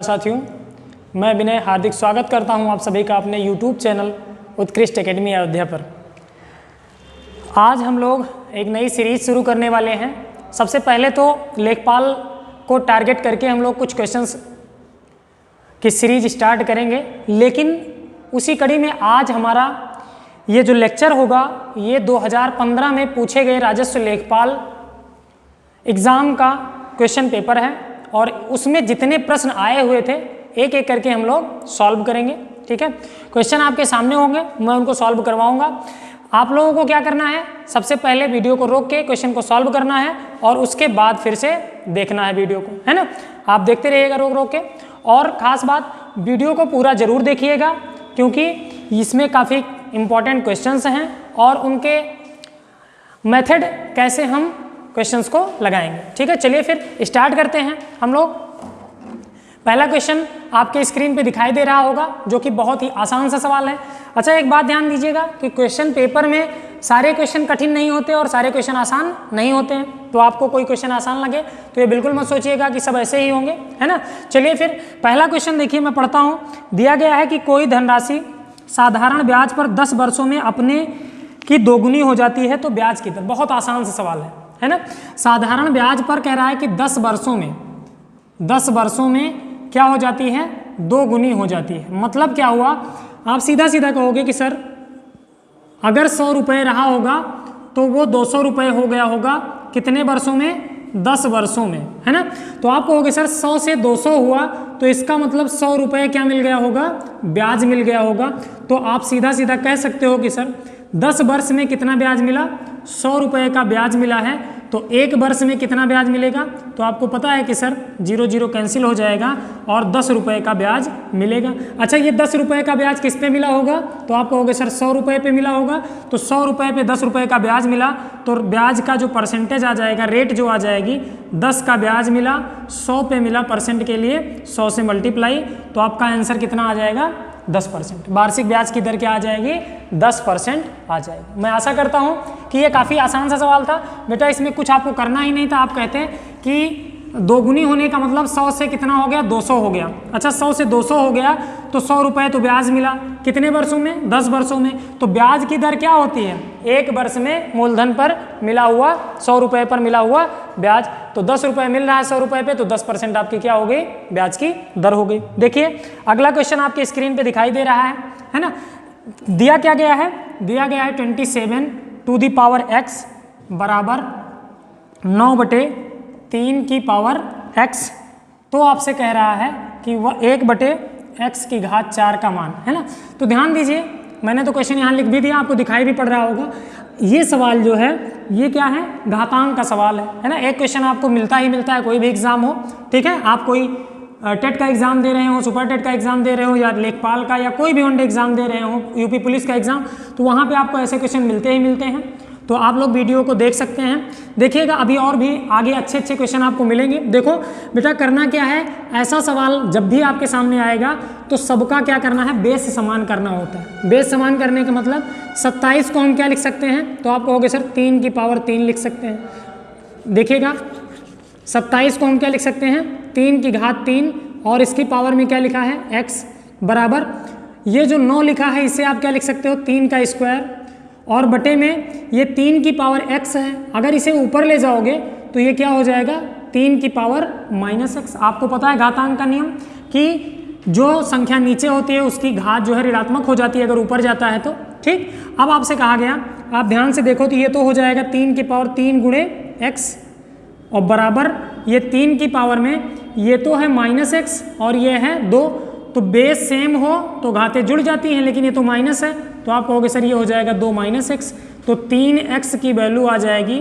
साथियों, मैं विनय हार्दिक स्वागत करता हूं आप सभी का अपने YouTube चैनल उत्कृष्ट एकेडमी अयोध्या पर। आज हम लोग एक नई सीरीज शुरू करने वाले हैं। सबसे पहले तो लेखपाल को टारगेट करके हम लोग कुछ क्वेश्चंस की सीरीज स्टार्ट करेंगे, लेकिन उसी कड़ी में आज हमारा ये जो लेक्चर होगा ये 2015 में पूछे गए राजस्व लेखपाल एग्ज़ाम का क्वेश्चन पेपर है और उसमें जितने प्रश्न आए हुए थे एक एक करके हम लोग सॉल्व करेंगे। ठीक है, क्वेश्चन आपके सामने होंगे, मैं उनको सॉल्व करवाऊंगा। आप लोगों को क्या करना है, सबसे पहले वीडियो को रोक के क्वेश्चन को सॉल्व करना है और उसके बाद फिर से देखना है वीडियो को, है ना। आप देखते रहिएगा रोक रोक के। और ख़ास बात, वीडियो को पूरा ज़रूर देखिएगा क्योंकि इसमें काफ़ी इम्पॉर्टेंट क्वेश्चंस हैं और उनके मेथड कैसे हम क्वेश्चंस को लगाएंगे। ठीक है, चलिए फिर स्टार्ट करते हैं हम लोग। पहला क्वेश्चन आपके स्क्रीन पे दिखाई दे रहा होगा जो कि बहुत ही आसान सा सवाल है। अच्छा, एक बात ध्यान दीजिएगा कि क्वेश्चन पेपर में सारे क्वेश्चन कठिन नहीं होते और सारे क्वेश्चन आसान नहीं होते हैं। तो आपको कोई क्वेश्चन आसान लगे तो ये बिल्कुल मत सोचिएगा कि सब ऐसे ही होंगे, है ना। चलिए फिर पहला क्वेश्चन देखिए, मैं पढ़ता हूँ। दिया गया है कि कोई धनराशि साधारण ब्याज पर 10 वर्षों में अपने की दोगुनी हो जाती है तो ब्याज की दर। बहुत आसान सा सवाल है ना। साधारण ब्याज पर कह रहा है कि 10 वर्षों में क्या हो जाती है, दोगुनी हो जाती है। मतलब क्या हुआ, आप सीधा सीधा कहोगे कि सर अगर 100 रुपये रहा होगा तो वो 200 रुपये हो गया होगा कितने वर्षों में, 10 वर्षों में, है ना। तो आप कहोगे सर 100 से 200 हुआ तो इसका मतलब 100 रुपये क्या मिल गया होगा, ब्याज मिल गया होगा। तो आप सीधा सीधा कह सकते हो कि सर 10 वर्ष में कितना ब्याज मिला, 100 रुपये का ब्याज मिला है। तो एक वर्ष में कितना ब्याज मिलेगा, तो आपको पता है कि सर 0 0 कैंसिल हो जाएगा और 10 रुपये का ब्याज मिलेगा। अच्छा, ये 10 रुपये का ब्याज किस पे मिला होगा, तो आप कहोगे सर 100 रुपये पे मिला होगा। तो 100 रुपये पे 10 रुपये का ब्याज मिला तो ब्याज का जो परसेंटेज आ जाएगा, रेट जो आ जाएगी, 10 का ब्याज मिला, 100 पे मिला परसेंट के लिए 100 से मल्टीप्लाई, तो आपका आंसर कितना आ जाएगा, 10%। वार्षिक ब्याज की दर क्या आ जाएगी, 10% आ जाएगी। मैं आशा करता हूँ कि ये काफ़ी आसान सा सवाल था बेटा, इसमें कुछ आपको करना ही नहीं था। आप कहते हैं कि दोगुनी होने का मतलब 100 से कितना हो गया, 200 हो गया। अच्छा, 100 से 200 हो गया तो 100 रुपये तो ब्याज मिला कितने वर्षों में, 10 वर्षों में। तो ब्याज की दर क्या होती है, एक वर्ष में मूलधन पर मिला हुआ 100 रुपये पर मिला हुआ ब्याज। तो 10 रुपये मिल रहा है 100 रुपये पे, तो 10% आपकी क्या हो गई, ब्याज की दर हो गई। देखिए अगला क्वेश्चन आपके स्क्रीन पे दिखाई दे रहा है ना। दिया क्या गया है, दिया गया है 27 टू दी पावर x बराबर 9/3 की पावर x। तो आपसे कह रहा है कि वह 1/x की घात 4 का मान, है ना। तो ध्यान दीजिए, मैंने तो क्वेश्चन यहाँ लिख भी दिया, आपको दिखाई भी पड़ रहा होगा। ये सवाल जो है ये क्या है, घातांक का सवाल है ना। एक क्वेश्चन आपको मिलता ही मिलता है, कोई भी एग्जाम हो, ठीक है। आप कोई टेट का एग्जाम दे रहे हो, सुपर टेट का एग्जाम दे रहे हो, या लेखपाल का या कोई भी वनडे एग्जाम दे रहे हो, यूपी पुलिस का एग्जाम, तो वहाँ पे आपको ऐसे क्वेश्चन मिलते ही मिलते हैं। तो आप लोग वीडियो को देख सकते हैं, देखिएगा अभी और भी आगे अच्छे अच्छे क्वेश्चन आपको मिलेंगे। देखो बेटा, करना क्या है, ऐसा सवाल जब भी आपके सामने आएगा तो सबका क्या करना है, बेस समान करना होता है। बेस समान करने का मतलब 27 को हम क्या लिख सकते हैं, तो आप कहोगे सर 3 की पावर 3 लिख सकते हैं। देखिएगा 27 को हम क्या लिख सकते हैं, 3 की घात 3, और इसकी पावर में क्या लिखा है, x बराबर, ये जो 9 लिखा है इसे आप क्या लिख सकते हो, 3 का स्क्वायर, और बटे में ये 3 की पावर x है। अगर इसे ऊपर ले जाओगे तो ये क्या हो जाएगा, 3 की पावर -x। आपको पता है घातांक का नियम कि जो संख्या नीचे होती है उसकी घात जो है ऋणात्मक हो जाती है अगर ऊपर जाता है तो, ठीक। अब आपसे कहा गया, आप ध्यान से देखो तो ये तो हो जाएगा 3 की पावर 3 गुणे x, और बराबर ये 3 की पावर में ये तो है -x और ये है 2। तो बेस सेम हो तो घातें जुड़ जाती हैं, लेकिन ये तो माइनस है, तो आप कहोगे सर ये हो जाएगा 2 - x। तो 3x की वैल्यू आ जाएगी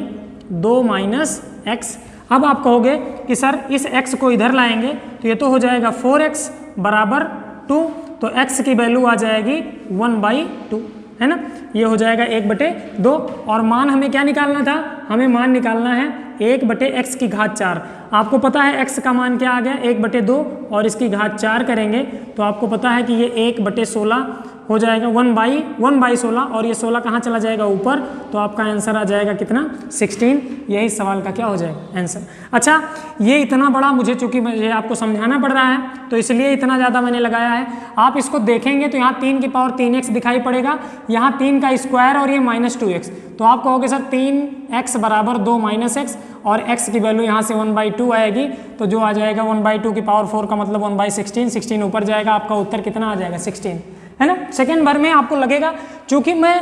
2 - x। अब आप कहोगे कि सर इस x को इधर लाएंगे तो ये तो हो जाएगा 4x बराबर 2। तो x की वैल्यू आ जाएगी 1/2, है ना। ये हो जाएगा 1/2। और मान हमें क्या निकालना था, हमें मान निकालना है 1/x की घात 4। आपको पता है x का मान क्या आ गया, 1/2, और इसकी घात 4 करेंगे तो आपको पता है कि ये 1/16 हो जाएगा 1/16 और ये 16 कहाँ चला जाएगा ऊपर, तो आपका आंसर आ जाएगा कितना 16। यही सवाल का क्या हो जाएगा आंसर। अच्छा ये इतना बड़ा मुझे चूंकि मुझे आपको समझाना पड़ रहा है तो इसलिए इतना ज़्यादा मैंने लगाया है। आप इसको देखेंगे तो यहाँ 3 की पावर 3x दिखाई पड़ेगा, यहाँ 3 का स्क्वायर और ये -2x, तो आप कहोगे सर 3x बराबर 2 -x और x की वैल्यू यहाँ से 1/2 आएगी, तो जो आ जाएगा 1/2 की पावर 4 का मतलब 1/16, 16 ऊपर जाएगा, आपका उत्तर कितना आ जाएगा 16, है ना। सेकेंड भर में आपको लगेगा, चूंकि मैं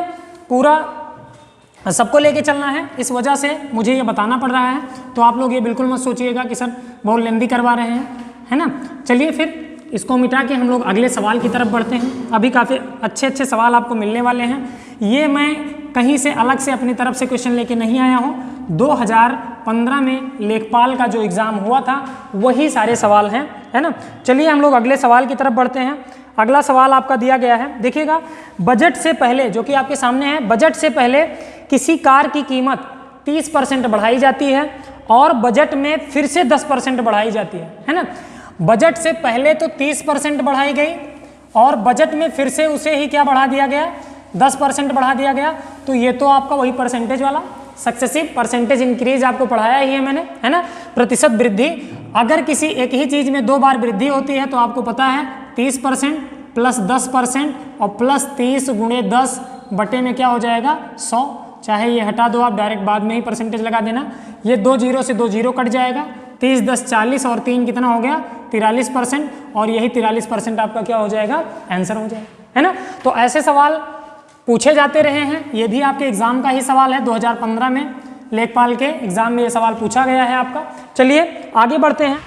पूरा सबको लेके चलना है इस वजह से मुझे ये बताना पड़ रहा है, तो आप लोग ये बिल्कुल मत सोचिएगा कि सर बहुत लेंदी करवा रहे हैं, है ना। चलिए फिर इसको मिटा के हम लोग अगले सवाल की तरफ बढ़ते हैं। अभी काफ़ी अच्छे अच्छे सवाल आपको मिलने वाले हैं, ये मैं कहीं से अलग से अपनी तरफ से क्वेश्चन लेके नहीं आया हूँ। 2015 में लेखपाल का जो एग्ज़ाम हुआ था वही सारे सवाल हैं, है ना। चलिए हम लोग अगले सवाल की तरफ बढ़ते हैं। अगला सवाल आपका दिया गया है, देखिएगा, बजट से पहले, जो कि आपके सामने है, बजट से पहले किसी कार की कीमत 30% बढ़ाई जाती है और बजट में फिर से 10% बढ़ाई जाती है ना। बजट से पहले तो 30% बढ़ाई गई और बजट में फिर से उसे ही क्या बढ़ा दिया गया, 10% बढ़ा दिया गया। तो ये तो आपका वही परसेंटेज वाला सक्सेसिव परसेंटेज इंक्रीज आपको पढ़ाया ही है मैंने, है ना, प्रतिशत वृद्धि। अगर किसी एक ही चीज़ में 2 बार वृद्धि होती है तो आपको पता है 30% प्लस 10% और प्लस 30 गुणे 10 बटे में क्या हो जाएगा 100। चाहे ये हटा दो आप, डायरेक्ट बाद में ही परसेंटेज लगा देना। ये 2 जीरो से 2 जीरो कट जाएगा, 30 10 40 और 3 कितना हो गया 43%, और यही 43% आपका क्या हो जाएगा आंसर हो जाएगा, है ना। तो ऐसे सवाल पूछे जाते रहे हैं, ये भी आपके एग्जाम का ही सवाल है। 2015 में लेखपाल के एग्जाम में ये सवाल पूछा गया है आपका। चलिए आगे बढ़ते हैं।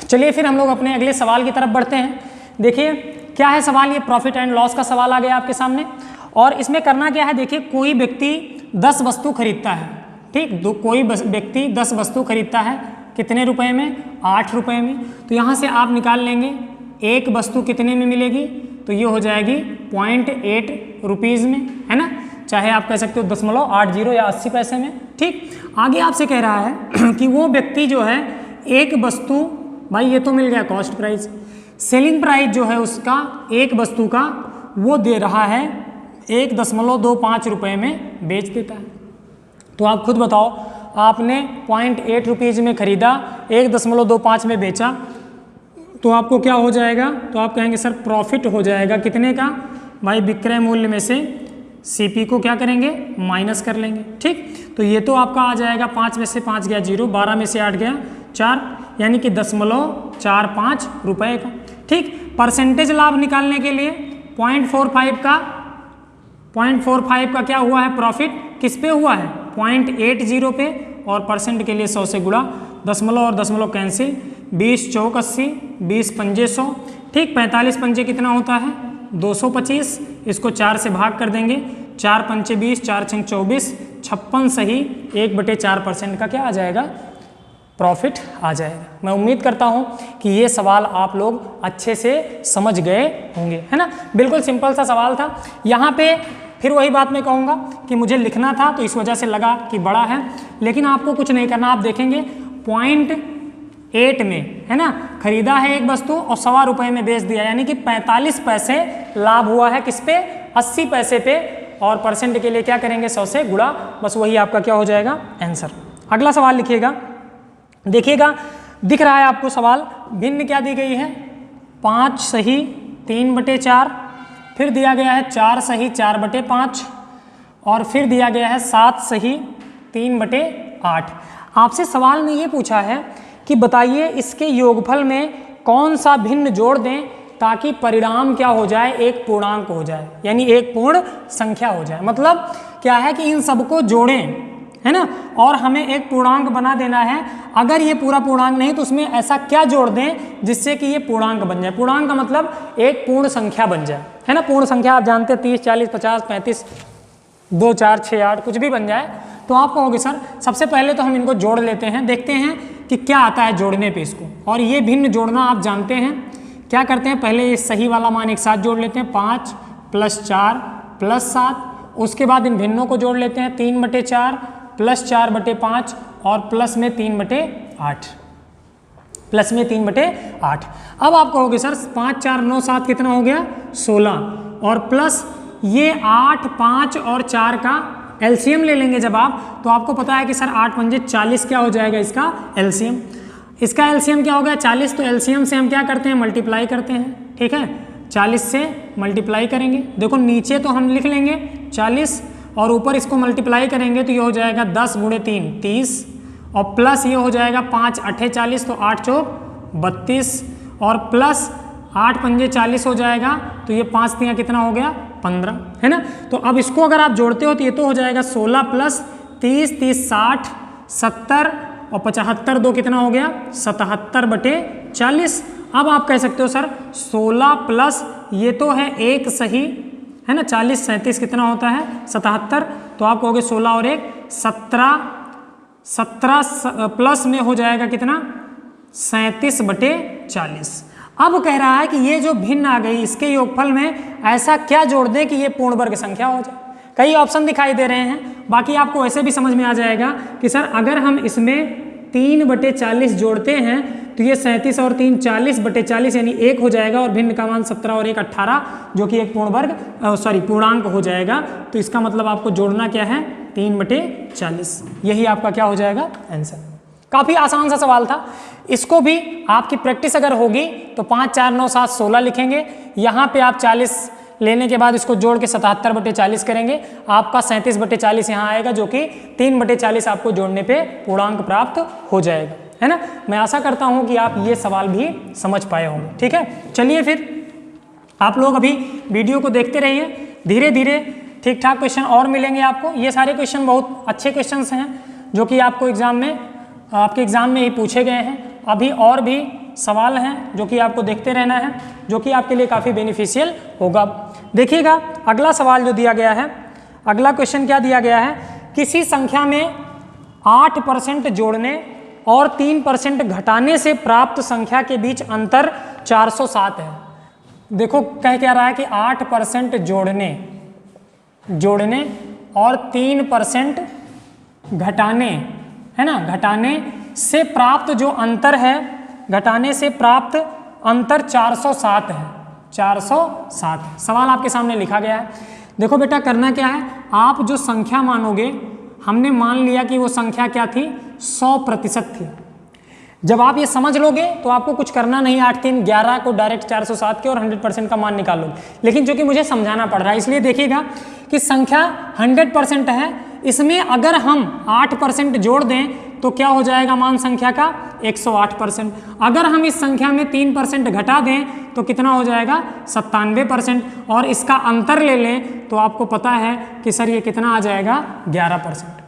चलिए फिर हम लोग अपने अगले सवाल की तरफ बढ़ते हैं। देखिए क्या है सवाल, ये प्रॉफिट एंड लॉस का सवाल आ गया आपके सामने, और इसमें करना क्या है, देखिए कोई व्यक्ति 10 वस्तु खरीदता है, ठीक, कोई व्यक्ति 10 वस्तु खरीदता है, कितने रुपए में, 8 रुपए में। तो यहाँ से आप निकाल लेंगे एक वस्तु कितने में मिलेगी, तो ये हो जाएगी 0.8 रुपीज़ में, है ना। चाहे आप कह सकते हो 0.80 या 80 पैसे में, ठीक। आगे आपसे कह रहा है कि वो व्यक्ति जो है एक वस्तु, भाई ये तो मिल गया कॉस्ट प्राइस, सेलिंग प्राइस जो है उसका एक वस्तु का वो दे रहा है 1.25 रुपये में बेच देता है। तो आप खुद बताओ, आपने 0.8 रुपीज़ में खरीदा, 1.25 में बेचा, तो आपको क्या हो जाएगा, तो आप कहेंगे सर प्रॉफिट हो जाएगा कितने का, भाई विक्रय मूल्य में से सीपी को क्या करेंगे माइनस कर लेंगे, ठीक। तो ये तो आपका आ जाएगा 5 में से 5 गया 0, 12 में से 8 गया 4, यानी कि 0.45 रुपये का, ठीक। परसेंटेज लाभ निकालने के लिए 0.45 का क्या हुआ है प्रॉफिट, किस पे हुआ है 0.80 पे, और परसेंट के लिए 100 से गुणा, दशमलव और दशमलव कैंसिल, 20 चौक 80, 20 पंजे 100, ठीक। 45 पंजे कितना होता है 225, इसको 4 से भाग कर देंगे, 4 पंचे 20, 4 छंग 24, 56 सही 1/4% का क्या आ जाएगा प्रॉफिट आ जाएगा। मैं उम्मीद करता हूं कि ये सवाल आप लोग अच्छे से समझ गए होंगे, है ना। बिल्कुल सिंपल सा सवाल था। यहाँ पे फिर वही बात मैं कहूँगा कि मुझे लिखना था तो इस वजह से लगा कि बड़ा है, लेकिन आपको कुछ नहीं करना। आप देखेंगे 0.8 में, है ना, खरीदा है एक वस्तु और 1.25 रुपये में बेच दिया, यानी कि 45 पैसे लाभ हुआ है, किस पे 80 पैसे पे, और परसेंट के लिए क्या करेंगे 100 से गुणा, बस वही आपका क्या हो जाएगा आंसर। अगला सवाल लिखिएगा, देखिएगा दिख रहा है आपको सवाल, भिन्न क्या दी गई है 5 सही 3/4, फिर दिया गया है 4 सही 4/5, और फिर दिया गया है 7 सही 3/8। आपसे सवाल में ये पूछा है कि बताइए इसके योगफल में कौन सा भिन्न जोड़ दें ताकि परिणाम क्या हो जाए, एक पूर्णांक हो जाए, यानी एक पूर्ण संख्या हो जाए। मतलब क्या है कि इन सबको जोड़ें, है ना, और हमें एक पूर्णांक बना देना है। अगर ये पूरा पूर्णांक नहीं तो उसमें ऐसा क्या जोड़ दें जिससे कि ये पूर्णांक बन जाए। पूर्णांक का मतलब एक पूर्ण संख्या बन जाए, है ना। पूर्ण संख्या आप जानते हैं 30 40 50 35 2 4 6 8 कुछ भी बन जाए। तो आप कहोगे सर सबसे पहले तो हम इनको जोड़ लेते हैं, देखते हैं कि क्या आता है जोड़ने पे इसको। और ये भिन्न जोड़ना आप जानते हैं, क्या करते हैं पहले ये सही वाला मान एक साथ जोड़ लेते हैं, 5 + 4 + 7, उसके बाद इन भिन्नों को जोड़ लेते हैं 3/4 + 4/5 और प्लस में 3/8। प्लस में 3/8। अब आप कहोगे सर 5 4 9 7 कितना हो गया 16, और प्लस ये 8 5 और 4 का एलसीएम ले लेंगे जब आप, तो आपको पता है कि सर 8 पंजे 40 क्या हो जाएगा इसका एलसीएम। इसका एलसीएम क्या हो गया 40, तो एलसीएम से हम क्या करते हैं मल्टीप्लाई करते हैं, ठीक है 40 से मल्टीप्लाई करेंगे। देखो नीचे तो हम लिख लेंगे 40 और ऊपर इसको मल्टीप्लाई करेंगे तो ये हो जाएगा 10 × 3 30, और प्लस ये हो जाएगा 5 8 40, तो 8 चौक 32, और प्लस 8 पंजे 40 हो जाएगा, तो ये 5 तियाँ कितना हो गया 15, है ना। तो अब इसको अगर आप जोड़ते हो तो ये तो हो जाएगा 16 + 30 30 60 70, और 75 2 कितना हो गया 77/40। अब आप कह सकते हो सर 16 प्लस ये तो है एक सही, है ना 40 37 कितना होता है 77, तो आप कहोगे 16 और 1 17 प्लस में हो जाएगा कितना 37/40। अब कह रहा है कि ये जो भिन्न आ गई इसके योगफल में ऐसा क्या जोड़ दें कि ये पूर्ण वर्ग संख्या हो जाए। कई ऑप्शन दिखाई दे रहे हैं, बाकी आपको ऐसे भी समझ में आ जाएगा कि सर अगर हम इसमें 3/40 जोड़ते हैं तो ये 37 और 3 40/40 यानी 1 हो जाएगा, और भिन्न का मान 17 और 1 18 जो कि एक पूर्ण वर्ग पूर्णांक हो जाएगा। तो इसका मतलब आपको जोड़ना क्या है 3/40, यही आपका क्या हो जाएगा आंसर। काफ़ी आसान सा सवाल था, इसको भी आपकी प्रैक्टिस अगर होगी तो 5 4 9 7 16 लिखेंगे, यहाँ पे आप 40 लेने के बाद इसको जोड़ के 77/40 करेंगे, आपका 37/40 यहाँ आएगा, जो कि 3/40 आपको जोड़ने पे पूर्णांक प्राप्त हो जाएगा, है ना। मैं आशा करता हूँ कि आप ये सवाल भी समझ पाए होंगे, ठीक है। चलिए फिर आप लोग अभी वीडियो को देखते रहिए, धीरे धीरे ठीक ठाक क्वेश्चन और मिलेंगे आपको। ये सारे क्वेश्चन बहुत अच्छे क्वेश्चन हैं जो कि आपको आपके एग्ज़ाम में ही पूछे गए हैं। अभी और भी सवाल हैं जो कि आपको देखते रहना है, जो कि आपके लिए काफ़ी बेनिफिशियल होगा। देखिएगा अगला सवाल जो दिया गया है, अगला क्वेश्चन क्या दिया गया है, किसी संख्या में 8% जोड़ने और 3% घटाने से प्राप्त संख्या के बीच अंतर 407 है। देखो कह क्या रहा है कि 8% जोड़ने और 3% घटाने, है ना, घटाने से प्राप्त जो अंतर है, घटाने से प्राप्त अंतर 407 है। 407 सवाल आपके सामने लिखा गया है। देखो बेटा करना क्या है, आप जो संख्या मानोगे, हमने मान लिया कि वो संख्या क्या थी 100% थी। जब आप ये समझ लोगे तो आपको कुछ करना नहीं, 8 3 11 को डायरेक्ट 407 के और 100% का मान निकाल लोगे। लेकिन चूंकि मुझे समझाना पड़ रहा है इसलिए देखिएगा कि संख्या 100% है, इसमें अगर हम 8% जोड़ दें तो क्या हो जाएगा मान संख्या का 108%। अगर हम इस संख्या में 3% घटा दें तो कितना हो जाएगा 97%, और इसका अंतर ले लें तो आपको पता है कि सर ये कितना आ जाएगा 11%।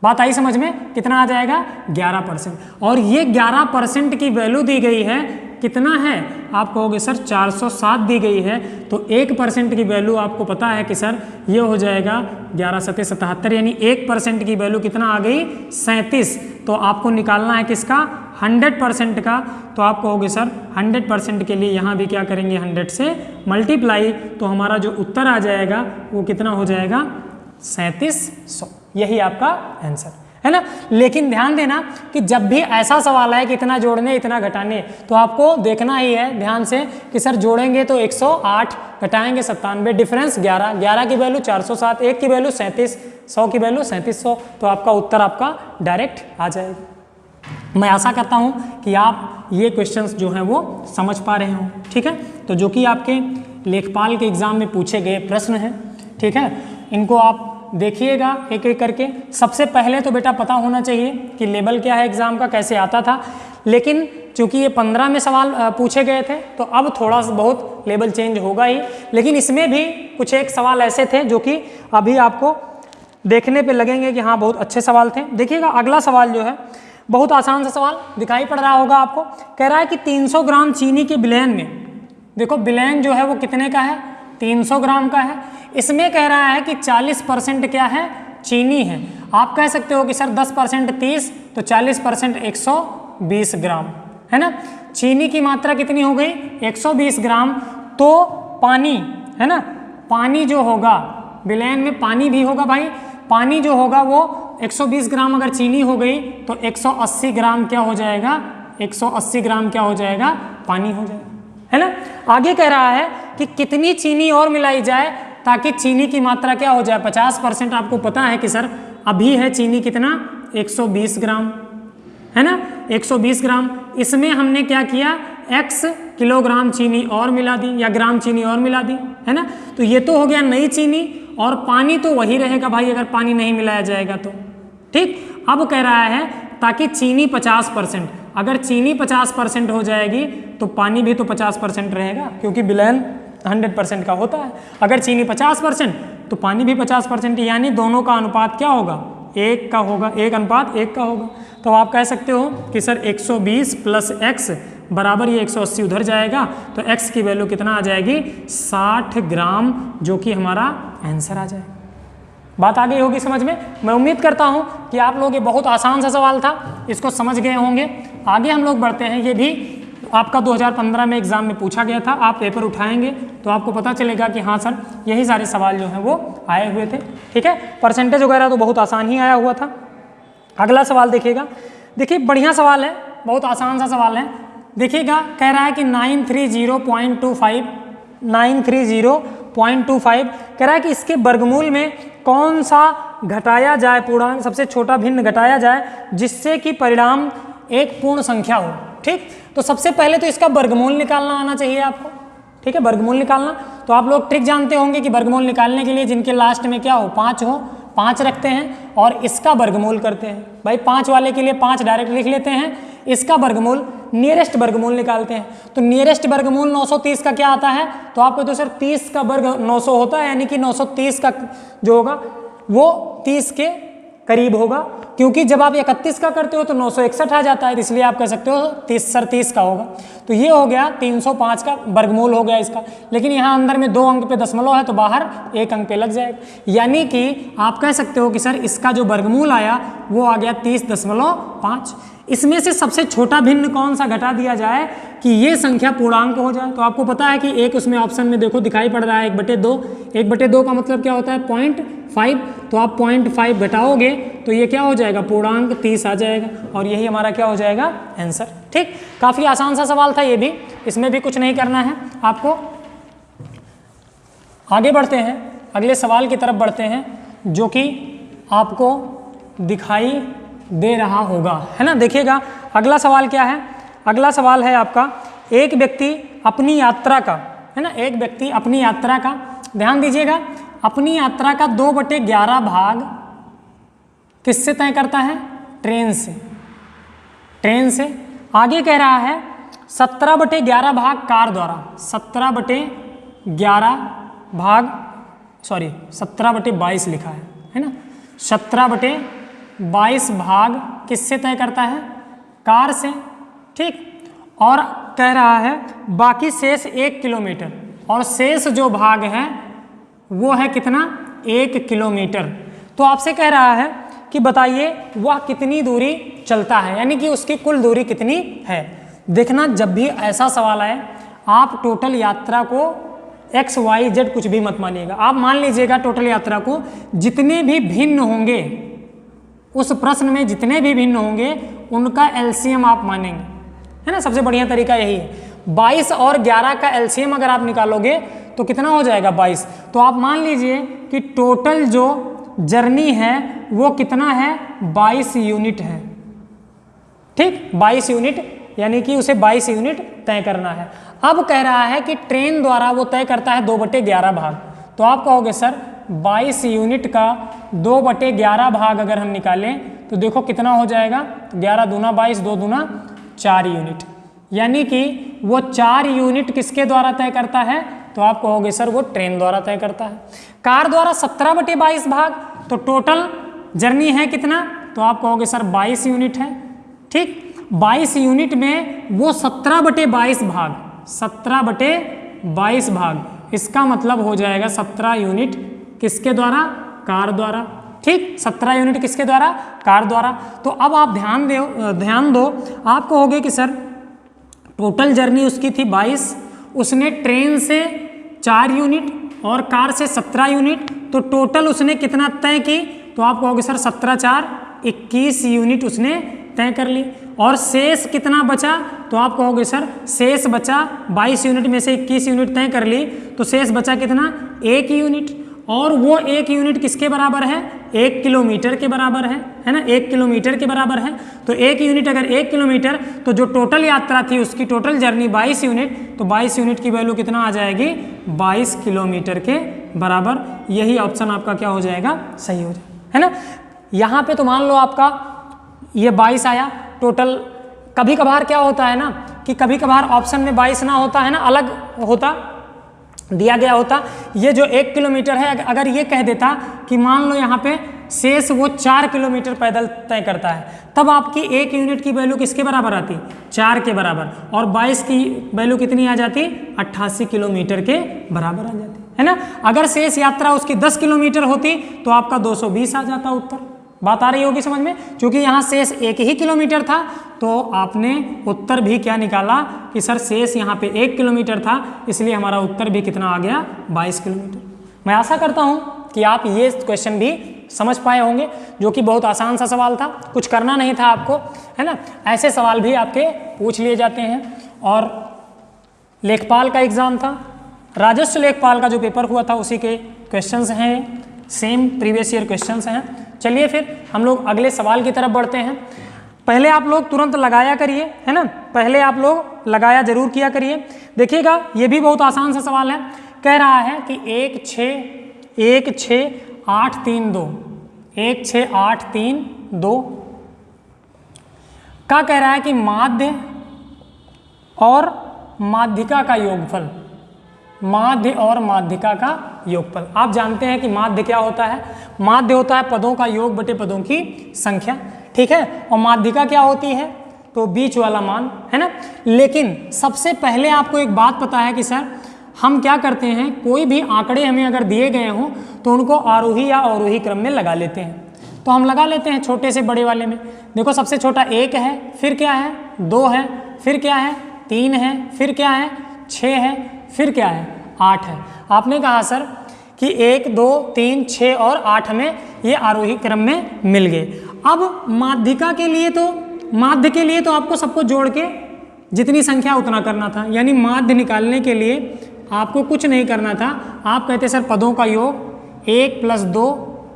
बात आई समझ में, कितना आ जाएगा 11%। और ये 11% की वैल्यू दी गई है, कितना है आप कहोगे सर 407 दी गई है, तो 1% की वैल्यू आपको पता है कि सर ये हो जाएगा 11 7 77, यानी 1% की वैल्यू कितना आ गई 37। तो आपको निकालना है किसका 100% का, तो आप कहोगे सर 100% के लिए यहाँ भी क्या करेंगे 100 से मल्टीप्लाई, तो हमारा जो उत्तर आ जाएगा वो कितना हो जाएगा 3700। यही आपका आंसर है ना। लेकिन ध्यान देना कि जब भी ऐसा सवाल है कि इतना जोड़ने इतना घटाने, तो आपको देखना ही है ध्यान से कि सर जोड़ेंगे तो 108, घटाएंगे 97, डिफरेंस 11, 11 की वैल्यू 407, 1 की वैल्यू 37, 100 की वैल्यू 3700, तो आपका उत्तर आपका डायरेक्ट आ जाएगा। मैं आशा करता हूँ कि आप ये क्वेश्चंस जो हैं वो समझ पा रहे हों, ठीक है। तो जो कि आपके लेखपाल के एग्ज़ाम में पूछे गए प्रश्न हैं, ठीक है, इनको आप देखिएगा एक एक करके। सबसे पहले तो बेटा पता होना चाहिए कि लेवल क्या है एग्ज़ाम का, कैसे आता था। लेकिन चूंकि ये 15 में सवाल पूछे गए थे तो अब थोड़ा बहुत लेवल चेंज होगा ही, लेकिन इसमें भी कुछ एक सवाल ऐसे थे जो कि अभी आपको देखने पे लगेंगे कि हाँ बहुत अच्छे सवाल थे। देखिएगा अगला सवाल जो है बहुत आसान सा सवाल दिखाई पड़ रहा होगा आपको। कह रहा है कि 300 ग्राम चीनी के विलयन में, देखो विलयन जो है वो कितने का है 300 ग्राम का है। इसमें कह रहा है कि 40% क्या है चीनी है। आप कह सकते हो कि सर 10% 30, तो 40% 120 ग्राम, है ना। चीनी की मात्रा कितनी हो गई 120 ग्राम, तो पानी, है ना, पानी जो होगा विलयन में पानी भी होगा भाई, पानी जो होगा वो 120 ग्राम अगर चीनी हो गई तो 180 ग्राम क्या हो जाएगा 180 ग्राम क्या हो जाएगा, पानी हो जाएगा, है ना। आगे कह रहा है कि कितनी चीनी और मिलाई जाए ताकि चीनी की मात्रा क्या हो जाए 50%। आपको पता है कि सर अभी है चीनी कितना 120 ग्राम, है ना, 120 ग्राम। इसमें हमने क्या किया, x किलोग्राम चीनी और मिला दी या ग्राम चीनी और मिला दी, है ना। तो ये तो हो गया नई चीनी, और पानी तो वही रहेगा भाई अगर पानी नहीं मिलाया जाएगा तो, ठीक। अब कह रहा है ताकि चीनी 50%, अगर चीनी 50% हो जाएगी तो पानी भी तो 50% रहेगा, क्योंकि विलयन 100% का होता है। अगर चीनी 50% तो पानी भी 50%, यानी दोनों का अनुपात क्या होगा, 1 का होगा, 1:1 का होगा। तो आप कह सकते हो कि सर 120 + x बराबर ये 180 उधर जाएगा, तो x की वैल्यू कितना आ जाएगी 60 ग्राम, जो कि हमारा आंसर आ जाएगा। बात आ गई होगी समझ में। मैं उम्मीद करता हूँ कि आप लोग, ये बहुत आसान सा सवाल था, इसको समझ गए होंगे। आगे हम लोग बढ़ते हैं। ये भी आपका 2015 में एग्जाम में पूछा गया था, आप पेपर उठाएंगे तो आपको पता चलेगा कि हाँ सर यही सारे सवाल जो हैं वो आए हुए थे, ठीक है। परसेंटेज वगैरह तो बहुत आसान ही आया हुआ था। अगला सवाल देखिएगा, देखिए बढ़िया सवाल है, बहुत आसान सा सवाल है। देखिएगा कह रहा है कि 930.25 कह रहा है कि इसके वर्गमूल में कौन सा घटाया जाए, पूर्णांक सबसे छोटा भिन्न घटाया जाए जिससे कि परिणाम एक पूर्ण संख्या हो, ठीक। तो सबसे पहले तो इसका वर्गमूल निकालना आना चाहिए आपको, ठीक है, वर्गमूल निकालना। तो आप लोग ट्रिक जानते होंगे कि वर्गमूल निकालने के लिए जिनके लास्ट में क्या हो 5 हो, 5 रखते हैं और इसका वर्गमूल करते हैं। भाई 5 वाले के लिए 5 डायरेक्ट लिख लेते हैं, इसका वर्गमूल नियरेस्ट वर्गमूल निकालते हैं। तो नियरेस्ट वर्गमूल 930 का क्या आता है, तो आपको तो सर 30 का वर्ग 900 होता है, यानी कि 930 का जो होगा वो 30 के करीब होगा, क्योंकि जब आप 31 का करते हो तो 961 आ जाता है, इसलिए आप कह सकते हो 30 का होगा। तो ये हो गया 305 का वर्गमूल हो गया इसका। लेकिन यहाँ अंदर में 2 अंक पे दशमलव है तो बाहर 1 अंक पे लग जाएगा, यानी कि आप कह सकते हो कि सर इसका जो वर्गमूल आया वो आ गया 30.5। इसमें से सबसे छोटा भिन्न कौन सा घटा दिया जाए कि ये संख्या पूर्णांक हो जाए। तो आपको पता है कि एक उसमें ऑप्शन में देखो दिखाई पड़ रहा है 1/2। 1/2 का मतलब क्या होता है 0.5, तो आप 0.5 घटाओगे तो ये क्या हो जाएगा पूर्णांक 30 आ जाएगा, और यही हमारा क्या हो जाएगा आंसर, ठीक। काफ़ी आसान सा सवाल था ये भी, इसमें भी कुछ नहीं करना है आपको। आगे बढ़ते हैं, अगले सवाल की तरफ बढ़ते हैं, जो कि आपको दिखाई दे रहा होगा, है ना। देखिएगा अगला सवाल क्या है, अगला सवाल है आपका एक व्यक्ति अपनी यात्रा का, है ना, एक व्यक्ति अपनी यात्रा का, ध्यान दीजिएगा, अपनी यात्रा का 2/11 भाग किससे तय करता है, ट्रेन से, ट्रेन से। आगे कह रहा है 17/11 भाग कार द्वारा, 17/11 भाग, सॉरी 17/22 लिखा है ना, 17/22 भाग किससे तय करता है, कार से, ठीक। और कह रहा है बाकी शेष 1 किलोमीटर, और शेष जो भाग है वो है कितना 1 किलोमीटर। तो आपसे कह रहा है कि बताइए वह कितनी दूरी चलता है, यानी कि उसकी कुल दूरी कितनी है। देखना जब भी ऐसा सवाल आए आप टोटल यात्रा को XYZ कुछ भी मत मानिएगा, आप मान लीजिएगा टोटल यात्रा को जितने भी भिन्न होंगे उस प्रश्न में, जितने भी भिन्न होंगे उनका LCM आप मानेंगे, है ना। सबसे बढ़िया तरीका यही है। 22 और 11 का LCM अगर आप निकालोगे तो कितना हो जाएगा 22। तो आप मान लीजिए कि टोटल जो जर्नी है वो कितना है 22 यूनिट है, ठीक, 22 यूनिट, यानी कि उसे 22 यूनिट तय करना है। अब कह रहा है कि ट्रेन द्वारा वो तय करता है 2/11 भाग। तो आप कहोगे सर 22 यूनिट का 2/11 भाग अगर हम निकालें तो देखो कितना हो जाएगा, 11 दूना 22, 2 दूना 4 यूनिट, यानी कि वो 4 यूनिट किसके द्वारा तय करता है, तो आप कहोगे सर वो ट्रेन द्वारा तय करता है। कार द्वारा 17/22 भाग, तो टोटल जर्नी है कितना, तो आप कहोगे सर 22 यूनिट है, ठीक। 22 यूनिट में वो 17/22 भाग, 17/22 भाग, इसका मतलब हो जाएगा 17 यूनिट किसके द्वारा, कार द्वारा, ठीक, 17 यूनिट किसके द्वारा, कार द्वारा। तो अब आप ध्यान दो, आप कहोगे कि सर टोटल जर्नी उसकी थी 22, उसने ट्रेन से 4 यूनिट और कार से 17 यूनिट, तो टोटल उसने कितना तय की, तो आप कहोगे सर 17 × 4 = 21 यूनिट उसने तय कर ली। और शेष कितना बचा, तो आप कहोगे सर शेष बचा 22 यूनिट में से 21 यूनिट तय कर ली, तो शेष बचा कितना, 1 यूनिट। और वो 1 यूनिट किसके बराबर है, 1 किलोमीटर के बराबर है ना, 1 किलोमीटर के बराबर है। तो 1 यूनिट अगर 1 किलोमीटर, तो जो टोटल यात्रा थी उसकी टोटल जर्नी 22 यूनिट, तो 22 यूनिट की वैल्यू कितना आ जाएगी, 22 किलोमीटर के बराबर। यही ऑप्शन आपका क्या हो जाएगा, सही हो जाएगा, है ना। यहाँ पे तो मान लो आपका ये 22 आया टोटल। कभी कभार क्या होता है ना कि कभी कभार ऑप्शन में 22 ना होता है ना, अलग होता दिया गया होता। ये जो 1 किलोमीटर है, अगर ये कह देता कि मान लो यहाँ पे शेष वो 4 किलोमीटर पैदल तय करता है, तब आपकी 1 यूनिट की वैल्यू किसके बराबर आती, 4 के बराबर, और 22 की वैल्यू कितनी आ जाती, 88 किलोमीटर के बराबर आ जाती, है ना। अगर शेष यात्रा उसकी 10 किलोमीटर होती तो आपका 220 आ जाता उत्तर। बात आ रही होगी समझ में, क्योंकि यहाँ शेष 1 ही किलोमीटर था, तो आपने उत्तर भी क्या निकाला कि सर शेष यहाँ पे 1 किलोमीटर था, इसलिए हमारा उत्तर भी कितना आ गया, 22 किलोमीटर। मैं आशा करता हूँ कि आप ये क्वेश्चन भी समझ पाए होंगे, जो कि बहुत आसान सा सवाल था, कुछ करना नहीं था आपको, है ना। ऐसे सवाल भी आपके पूछ लिए जाते हैं। और लेखपाल का एग्ज़ाम था, राजस्व लेखपाल का जो पेपर हुआ था उसी के क्वेश्चंस हैं, सेम प्रीवियस ईयर क्वेश्चंस हैं। चलिए फिर हम लोग अगले सवाल की तरफ बढ़ते हैं। पहले आप लोग तुरंत लगाया करिए, है ना, पहले आप लोग लगाया जरूर किया करिए। देखिएगा ये भी बहुत आसान सा सवाल है। कह रहा है कि 1 6 8 3 2 1 6 8 3 2 का कह रहा है कि माध्य और माध्यिका का योगफल, माध्य और माध्यिका का योगफल। आप जानते हैं कि माध्य क्या होता है, माध्य होता है पदों का योग बटे पदों की संख्या, ठीक है। और माध्यिका क्या होती है, तो बीच वाला मान, है ना। लेकिन सबसे पहले आपको एक बात पता है कि सर हम क्या करते हैं, कोई भी आंकड़े हमें अगर दिए गए हों तो उनको आरोही या अवरोही क्रम में लगा लेते हैं। तो हम लगा लेते हैं छोटे से बड़े वाले में। देखो सबसे छोटा 1 है, फिर क्या है 2 है, फिर क्या है 3 है, फिर क्या है 6 है, फिर क्या है 8 है। आपने कहा सर कि 1 2 3 6 और 8 में ये आरोही क्रम में मिल गए। अब माध्यिका के लिए तो, माध्य के लिए तो आपको सबको जोड़ के जितनी संख्या उतना करना था, यानी माध्य निकालने के लिए आपको कुछ नहीं करना था। आप कहते सर पदों का योग 1 + 2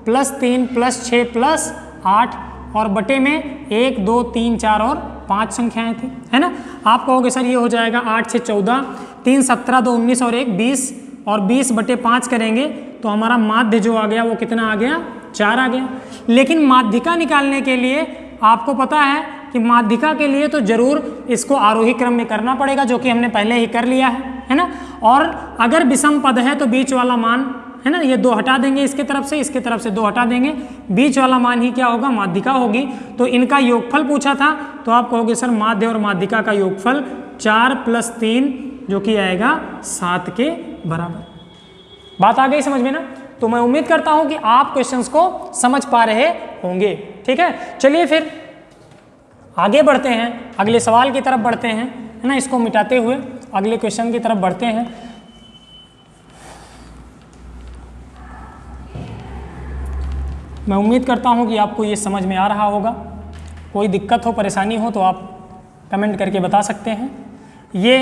+ 3 + 6 + 8 और बटे में 1 2 3 4 और 5 संख्याएं थी, है ना। आप कहोगे सर ये हो जाएगा 8 6 14, 3 17, 2 19 और 1 20, और 20 बटे 5 करेंगे तो हमारा माध्य जो आ गया वो कितना आ गया, 4 आ गया। लेकिन माध्यिका निकालने के लिए आपको पता है कि माध्यिका के लिए तो जरूर इसको आरोही क्रम में करना पड़ेगा, जो कि हमने पहले ही कर लिया है ना। और अगर विषम पद है तो बीच वाला मान, है ना, ये 2 हटा देंगे इसके तरफ से, इसके तरफ से 2 हटा देंगे, बीच वाला मान ही क्या होगा, माध्यिका होगी। तो इनका योगफल पूछा था, तो आप कहोगे सर माध्य और माध्यिका का योगफल 4 + 3 जो कि आएगा 7 के बराबर। बात आ गई समझ में ना। तो मैं उम्मीद करता हूं कि आप क्वेश्चंस को समझ पा रहे होंगे, ठीक है। चलिए फिर आगे बढ़ते हैं, अगले सवाल की तरफ बढ़ते हैं, है ना। इसको मिटाते हुए अगले क्वेश्चन की तरफ बढ़ते हैं। मैं उम्मीद करता हूं कि आपको ये समझ में आ रहा होगा। कोई दिक्कत हो, परेशानी हो तो आप कमेंट करके बता सकते हैं। ये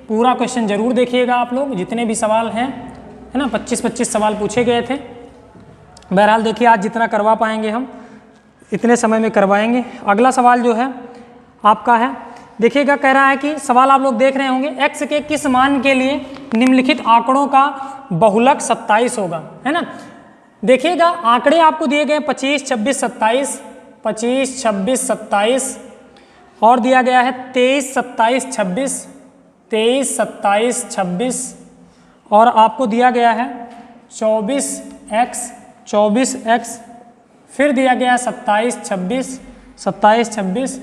पूरा क्वेश्चन जरूर देखिएगा आप लोग, जितने भी सवाल हैं, है ना। 25-25 सवाल पूछे गए थे। बहरहाल देखिए आज जितना करवा पाएंगे हम इतने समय में करवाएंगे। अगला सवाल जो है आपका है, देखिएगा, कह रहा है कि सवाल आप लोग देख रहे होंगे, x के किस मान के लिए निम्नलिखित आंकड़ों का बहुलक 27 होगा, है ना। देखिएगा आंकड़े आपको दिए गए 25 26 27, 25 26 27 और दिया गया है 23 27 26, 23 27 26 और आपको दिया गया है 24x, फिर दिया गया है 27 26 27 26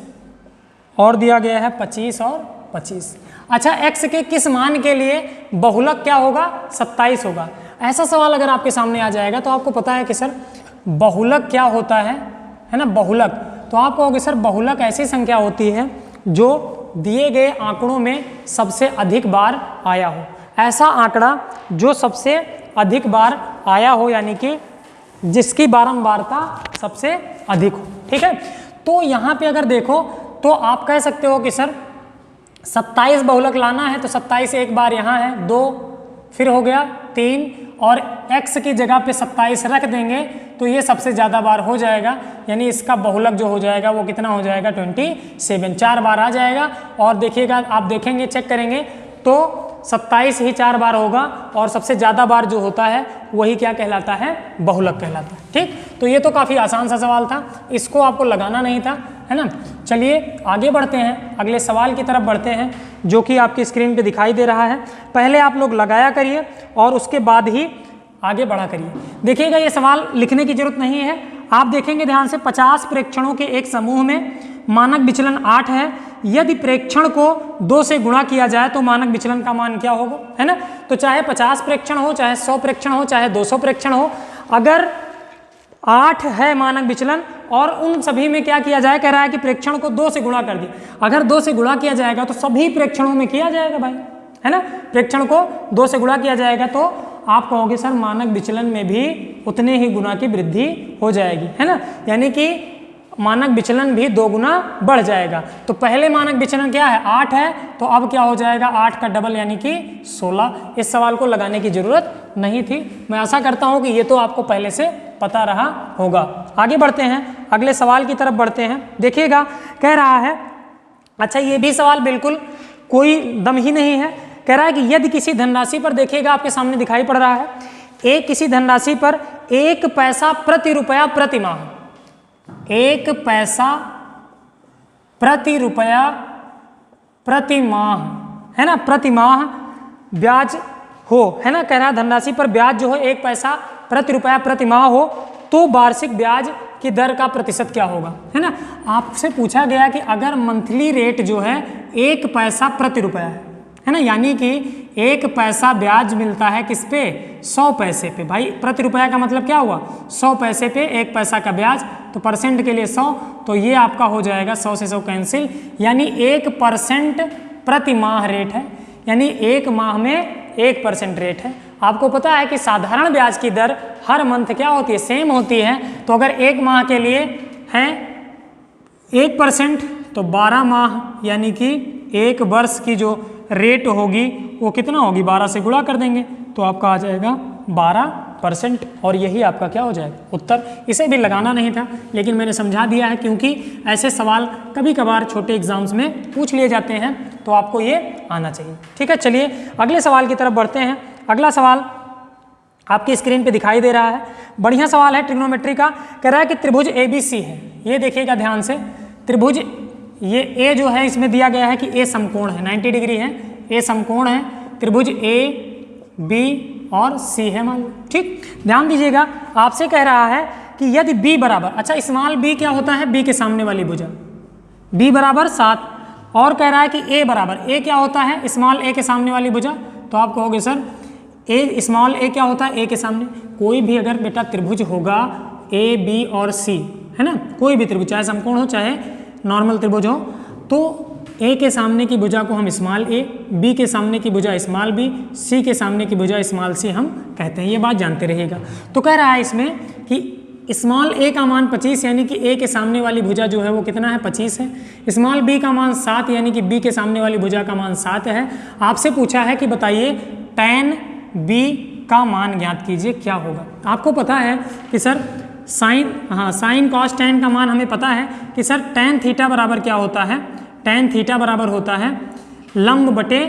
और दिया गया है 25 और 25। अच्छा, x के किस मान के लिए बहुलक क्या होगा, 27 होगा। ऐसा सवाल अगर आपके सामने आ जाएगा तो आपको पता है कि सर बहुलक क्या होता है ना। बहुलक तो आप कहोगे सर बहुलक ऐसी संख्या होती है जो दिए गए आंकड़ों में सबसे अधिक बार आया हो। ऐसा आंकड़ा जो सबसे अधिक बार आया हो, यानी कि जिसकी बारंबारता सबसे अधिक हो, ठीक है। तो यहाँ पे अगर देखो तो आप कह सकते हो कि सर 27 बहुलक लाना है तो 27 एक बार यहाँ है 2, फिर हो गया 3 और x की जगह पे 27 रख देंगे तो ये सबसे ज़्यादा बार हो जाएगा, यानी इसका बहुलक जो हो जाएगा वो कितना हो जाएगा 27, 4 बार आ जाएगा। और देखिएगा आप देखेंगे चेक करेंगे तो 27 ही 4 बार होगा और सबसे ज़्यादा बार जो होता है वही क्या कहलाता है, बहुलक कहलाता है। ठीक, तो ये तो काफ़ी आसान सा सवाल था, इसको आपको लगाना नहीं था, है ना। चलिए आगे बढ़ते हैं, अगले सवाल की तरफ बढ़ते हैं जो कि आपकी स्क्रीन पे दिखाई दे रहा है। पहले आप लोग लगाया करिए और उसके बाद ही आगे बढ़ा करिए। देखिएगा ये सवाल लिखने की जरूरत नहीं है, आप देखेंगे ध्यान से 50 प्रेक्षणों के एक समूह में मानक विचलन 8 है, यदि प्रेक्षण को 2 से गुणा किया जाए तो मानक विचलन का मान क्या होगा, है ना। तो चाहे 50 प्रेक्षण हो, चाहे 100 प्रेक्षण हो, चाहे 200 प्रेक्षण हो, अगर 8 है मानक विचलन और उन सभी में क्या किया जाए, कह रहा है कि प्रेक्षण को 2 से गुणा कर दिया। अगर 2 से गुणा किया जाएगा तो सभी प्रेक्षणों में किया जाएगा भाई, है ना। प्रेक्षण को 2 से गुणा किया जाएगा तो आप कहोगे सर मानक विचलन में भी उतने ही गुना की वृद्धि हो जाएगी, है ना, यानी कि मानक विचलन भी 2 गुना बढ़ जाएगा। तो पहले मानक विचलन क्या है, 8 है, तो अब क्या हो जाएगा 8 का डबल यानी कि 16। इस सवाल को लगाने की जरूरत नहीं थी, मैं आशा करता हूं कि ये तो आपको पहले से पता रहा होगा। आगे बढ़ते हैं, अगले सवाल की तरफ बढ़ते हैं। देखिएगा कह रहा है, अच्छा ये भी सवाल बिल्कुल कोई दम ही नहीं है, कह रहा है कि यदि किसी धनराशि पर, देखिएगा आपके सामने दिखाई पड़ रहा है, किसी धनराशि पर 1 पैसा प्रति रुपया प्रति माह, 1 पैसा प्रति रुपया प्रति माह, है ना, प्रति माह ब्याज हो, है ना। कह रहा है धनराशि पर ब्याज जो है 1 पैसा प्रति रुपया प्रति माह हो तो वार्षिक ब्याज की दर का प्रतिशत क्या होगा, है ना। आपसे पूछा गया कि अगर मंथली रेट जो है 1 पैसा प्रति रुपया है ना, यानी कि 1 पैसा ब्याज मिलता है किस पे, 100 पैसे पे। भाई प्रति रुपया का मतलब क्या हुआ, 100 पैसे पे 1 पैसा का ब्याज, तो परसेंट के लिए 100, तो ये आपका हो जाएगा 100 से 100 कैंसिल, यानी 1% प्रति माह रेट है, यानी 1 माह में 1% रेट है। आपको पता है कि साधारण ब्याज की दर हर मंथ क्या होती है, सेम होती है। तो अगर 1 माह के लिए है 1% तो 12 माह यानी कि 1 वर्ष की जो रेट होगी वो कितना होगी, 12 से गुणा कर देंगे तो आपका आ जाएगा 12%, और यही आपका क्या हो जाएगा उत्तर। इसे भी लगाना नहीं था लेकिन मैंने समझा दिया है क्योंकि ऐसे सवाल कभी कभार छोटे एग्जाम्स में पूछ लिए जाते हैं तो आपको ये आना चाहिए। ठीक है, चलिए अगले सवाल की तरफ बढ़ते हैं। अगला सवाल आपकी स्क्रीन पे दिखाई दे रहा है, बढ़िया सवाल है ट्रिग्नोमेट्री का। कह रहा है कि त्रिभुज ABC है, ये देखिएगा ध्यान से, त्रिभुज ये ए जो है इसमें दिया गया है कि ए समकोण है, 90 डिग्री है, ए समकोण है, त्रिभुज AB और C है मान लो। ठीक, ध्यान दीजिएगा, आपसे कह रहा है कि यदि B बराबर, अच्छा स्मॉल b क्या होता है, B के सामने वाली भुजा, B बराबर 7, और कह रहा है कि A बराबर, A क्या होता है, स्मॉल a के सामने वाली भुजा। तो आप कहोगे सर A स्मॉल a क्या होता है, A के सामने। कोई भी अगर बेटा त्रिभुज होगा AB और C, है ना, कोई भी त्रिभुज चाहे समकोण हो चाहे नॉर्मल त्रिभुज हो, तो A के सामने की भुजा को हम स्मॉल a, B के सामने की भुजा स्मॉल b, C के सामने की भुजा स्मॉल c हम कहते हैं, ये बात जानते रहिएगा। तो कह रहा है इसमें कि स्मॉल a का मान 25 यानी कि A के सामने वाली भुजा जो है वो कितना है, 25 है। स्मॉल b का मान 7 यानी कि B के सामने वाली भुजा का मान 7 है। आपसे पूछा है कि बताइए tan b का मान ज्ञात कीजिए, क्या होगा। आपको पता है कि सर साइन, हाँ साइन कॉस टैन का मान हमें पता है कि सर टैन थीटा बराबर क्या होता है, टैन थीटा बराबर होता है लंब बटे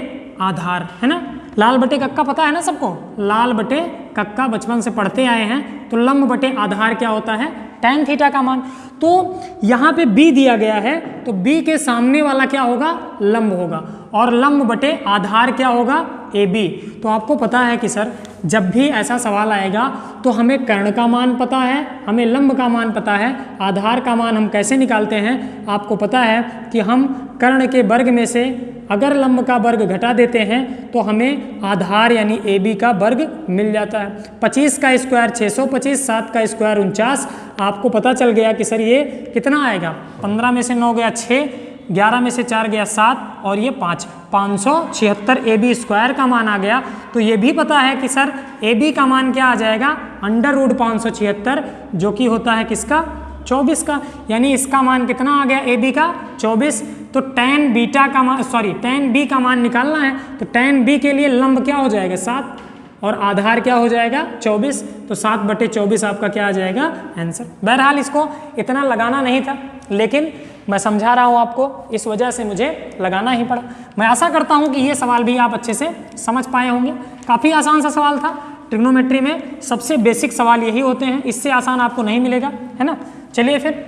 आधार, है ना। लाल बटे कक्का पता है ना सबको, लाल बटे कक्का बचपन से पढ़ते आए हैं, तो लंब बटे आधार क्या होता है, टैन थीटा का मान। तो यहाँ पे b दिया गया है तो b के सामने वाला क्या होगा, लंब होगा, और लंब बटे आधार क्या होगा, AB। तो आपको पता है कि सर जब भी ऐसा सवाल आएगा तो हमें कर्ण का मान पता है, हमें लंब का मान पता है, आधार का मान हम कैसे निकालते हैं, आपको पता है कि हम कर्ण के वर्ग में से अगर लंब का वर्ग घटा देते हैं तो हमें आधार यानी AB का वर्ग मिल जाता है। 25 का स्क्वायर 625, 7 का स्क्वायर 49। आपको पता चल गया कि सर ये कितना आएगा, 15 में से 9 गया 6, 11 में से 4 गया 7 और ये 5, 576 AB स्क्वायर का मान आ गया। तो ये भी पता है कि सर AB का मान क्या आ जाएगा, √576, जो कि होता है किसका, 24 का, यानी इसका मान कितना आ गया, AB का 24। तो tan बीटा का मान, सॉरी tan B का मान निकालना है, तो tan B के लिए लंब क्या हो जाएगा 7 और आधार क्या हो जाएगा 24, तो 7/24 आपका क्या आ जाएगा आंसर। बहरहाल इसको इतना लगाना नहीं था, लेकिन मैं समझा रहा हूँ आपको, इस वजह से मुझे लगाना ही पड़ा। मैं आशा करता हूँ कि ये सवाल भी आप अच्छे से समझ पाए होंगे। काफ़ी आसान सा सवाल था, ट्रिग्नोमेट्री में सबसे बेसिक सवाल यही होते हैं, इससे आसान आपको नहीं मिलेगा, है ना। चलिए फिर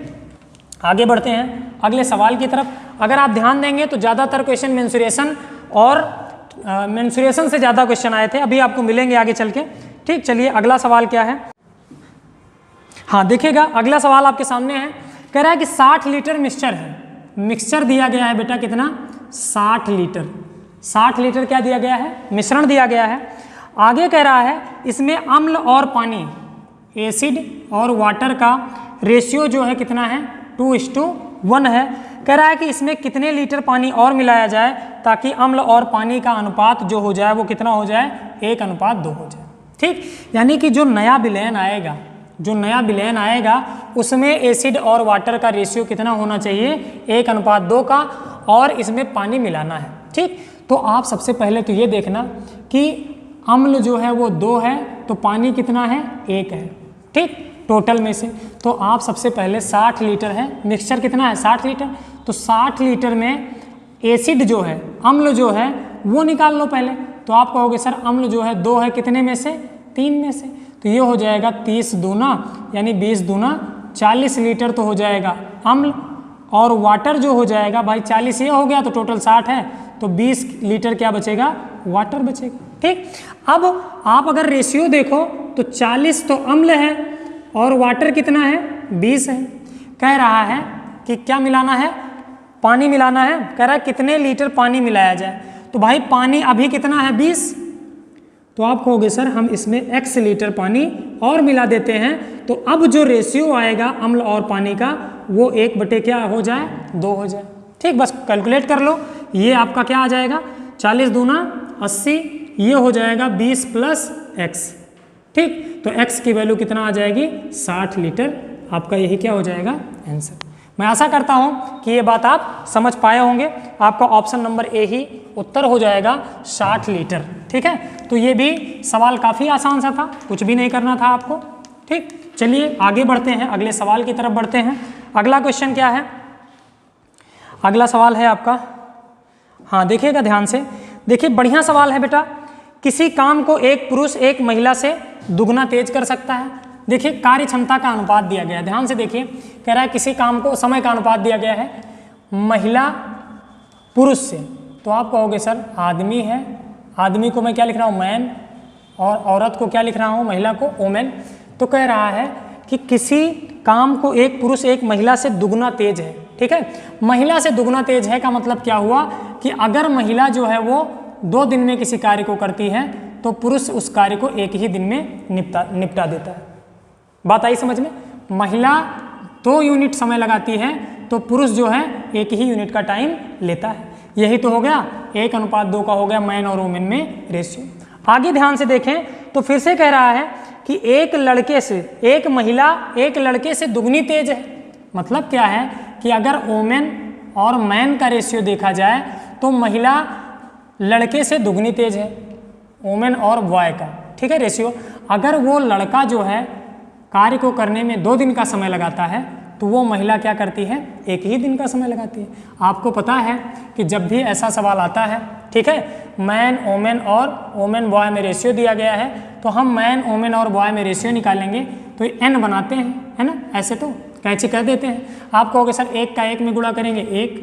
आगे बढ़ते हैं अगले सवाल की तरफ। अगर आप ध्यान देंगे तो ज़्यादातर क्वेश्चन मेंसुरेशन और मेंसुरेशन से ज़्यादा क्वेश्चन आए थे, अभी आपको मिलेंगे आगे चल के। ठीक, चलिए अगला सवाल क्या है। हाँ देखिएगा, अगला सवाल आपके सामने है, कह रहा है कि 60 लीटर मिक्सचर है। मिक्सचर दिया गया है बेटा कितना, 60 लीटर। 60 लीटर क्या दिया गया है, मिश्रण दिया गया है। आगे कह रहा है इसमें अम्ल और पानी, एसिड और वाटर का रेशियो जो है कितना है, 2:1 है। कह रहा है कि इसमें कितने लीटर पानी और मिलाया जाए ताकि अम्ल और पानी का अनुपात जो हो जाए वो कितना हो जाए, 1:2 हो जाए। ठीक, यानी कि जो नया विलयन आएगा, जो नया विलयन आएगा उसमें एसिड और वाटर का रेशियो कितना होना चाहिए, 1:2 का, और इसमें पानी मिलाना है। ठीक, तो आप सबसे पहले तो ये देखना कि अम्ल जो है वो 2 है, तो पानी कितना है, 1 है। ठीक, टोटल में से तो आप सबसे पहले 60 लीटर है, मिक्सचर कितना है 60 लीटर, तो 60 लीटर में एसिड जो है, अम्ल जो है वो निकाल लो पहले। तो आप कहोगे सर अम्ल जो है 2 है, कितने में से, 3 में से, तो ये हो जाएगा 30 दूना यानी 20 दूना 40 लीटर तो हो जाएगा अम्ल, और वाटर जो हो जाएगा भाई 40 ये हो गया तो टोटल 60 है, तो 20 लीटर क्या बचेगा, वाटर बचेगा। ठीक, अब आप अगर रेशियो देखो तो 40 तो अम्ल है और वाटर कितना है, 20 है। कह रहा है कि क्या मिलाना है, पानी मिलाना है। कह रहा है कितने लीटर पानी मिलाया जाए, तो भाई पानी अभी कितना है 20, तो आप कहोगे सर हम इसमें x लीटर पानी और मिला देते हैं, तो अब जो रेशियो आएगा अम्ल और पानी का वो 1 क्या हो जाए, 2 हो जाए। ठीक, बस कैलकुलेट कर लो, ये आपका क्या आ जाएगा, 40 दूना 80, ये हो जाएगा 20 + x। ठीक, तो x की वैल्यू कितना आ जाएगी, 60 लीटर। आपका यही क्या हो जाएगा आंसर। मैं आशा करता हूं कि ये बात आप समझ पाए होंगे। आपका ऑप्शन नंबर ए ही उत्तर हो जाएगा, 60 लीटर। ठीक है, तो ये भी सवाल काफ़ी आसान सा था, कुछ भी नहीं करना था आपको। ठीक, चलिए आगे बढ़ते हैं, अगले सवाल की तरफ बढ़ते हैं। अगला क्वेश्चन क्या है, अगला सवाल है आपका, हाँ देखिएगा ध्यान से, देखिए बढ़िया सवाल है बेटा। किसी काम को एक पुरुष एक महिला से दुगना तेज कर सकता है। देखिए कार्य क्षमता का अनुपात दिया गया है, ध्यान से देखिए। कह रहा है किसी काम को समय का अनुपात दिया गया है महिला पुरुष से, तो आप कहोगे सर आदमी है, आदमी को मैं क्या लिख रहा हूँ, मैन, और औरत को क्या लिख रहा हूँ, महिला को वोमेन। तो कह रहा है कि किसी काम को एक पुरुष एक महिला से दुगना तेज है। ठीक है, महिला से दुगना तेज है का मतलब क्या हुआ कि अगर महिला जो है वो 2 दिन में किसी कार्य को करती है तो पुरुष उस कार्य को 1 ही दिन में निपटा देता है। बात आई समझ में, महिला 2 यूनिट समय लगाती है तो पुरुष जो है 1 ही यूनिट का टाइम लेता है। यही तो हो गया 1:2 का हो गया मैन और वुमेन में रेशियो। आगे ध्यान से देखें तो फिर से कह रहा है कि एक लड़के से, एक महिला एक लड़के से दुगनी तेज है। मतलब क्या है कि अगर वुमेन और मैन का रेशियो देखा जाए तो महिला लड़के से दुगनी तेज है, वुमेन और बॉय का। ठीक है, रेशियो। अगर वो लड़का जो है कार्य को करने में 2 दिन का समय लगाता है तो वो महिला क्या करती है, 1 ही दिन का समय लगाती है। आपको पता है कि जब भी ऐसा सवाल आता है, ठीक है, मैन वुमेन और वुमेन बॉय में रेशियो दिया गया है, तो हम मैन वुमेन और बॉय में रेशियो निकालेंगे तो n बनाते हैं, है ना, ऐसे तो कैंची कर देते हैं। आप कहोगे सर 1 का 1 में गुणा करेंगे 1,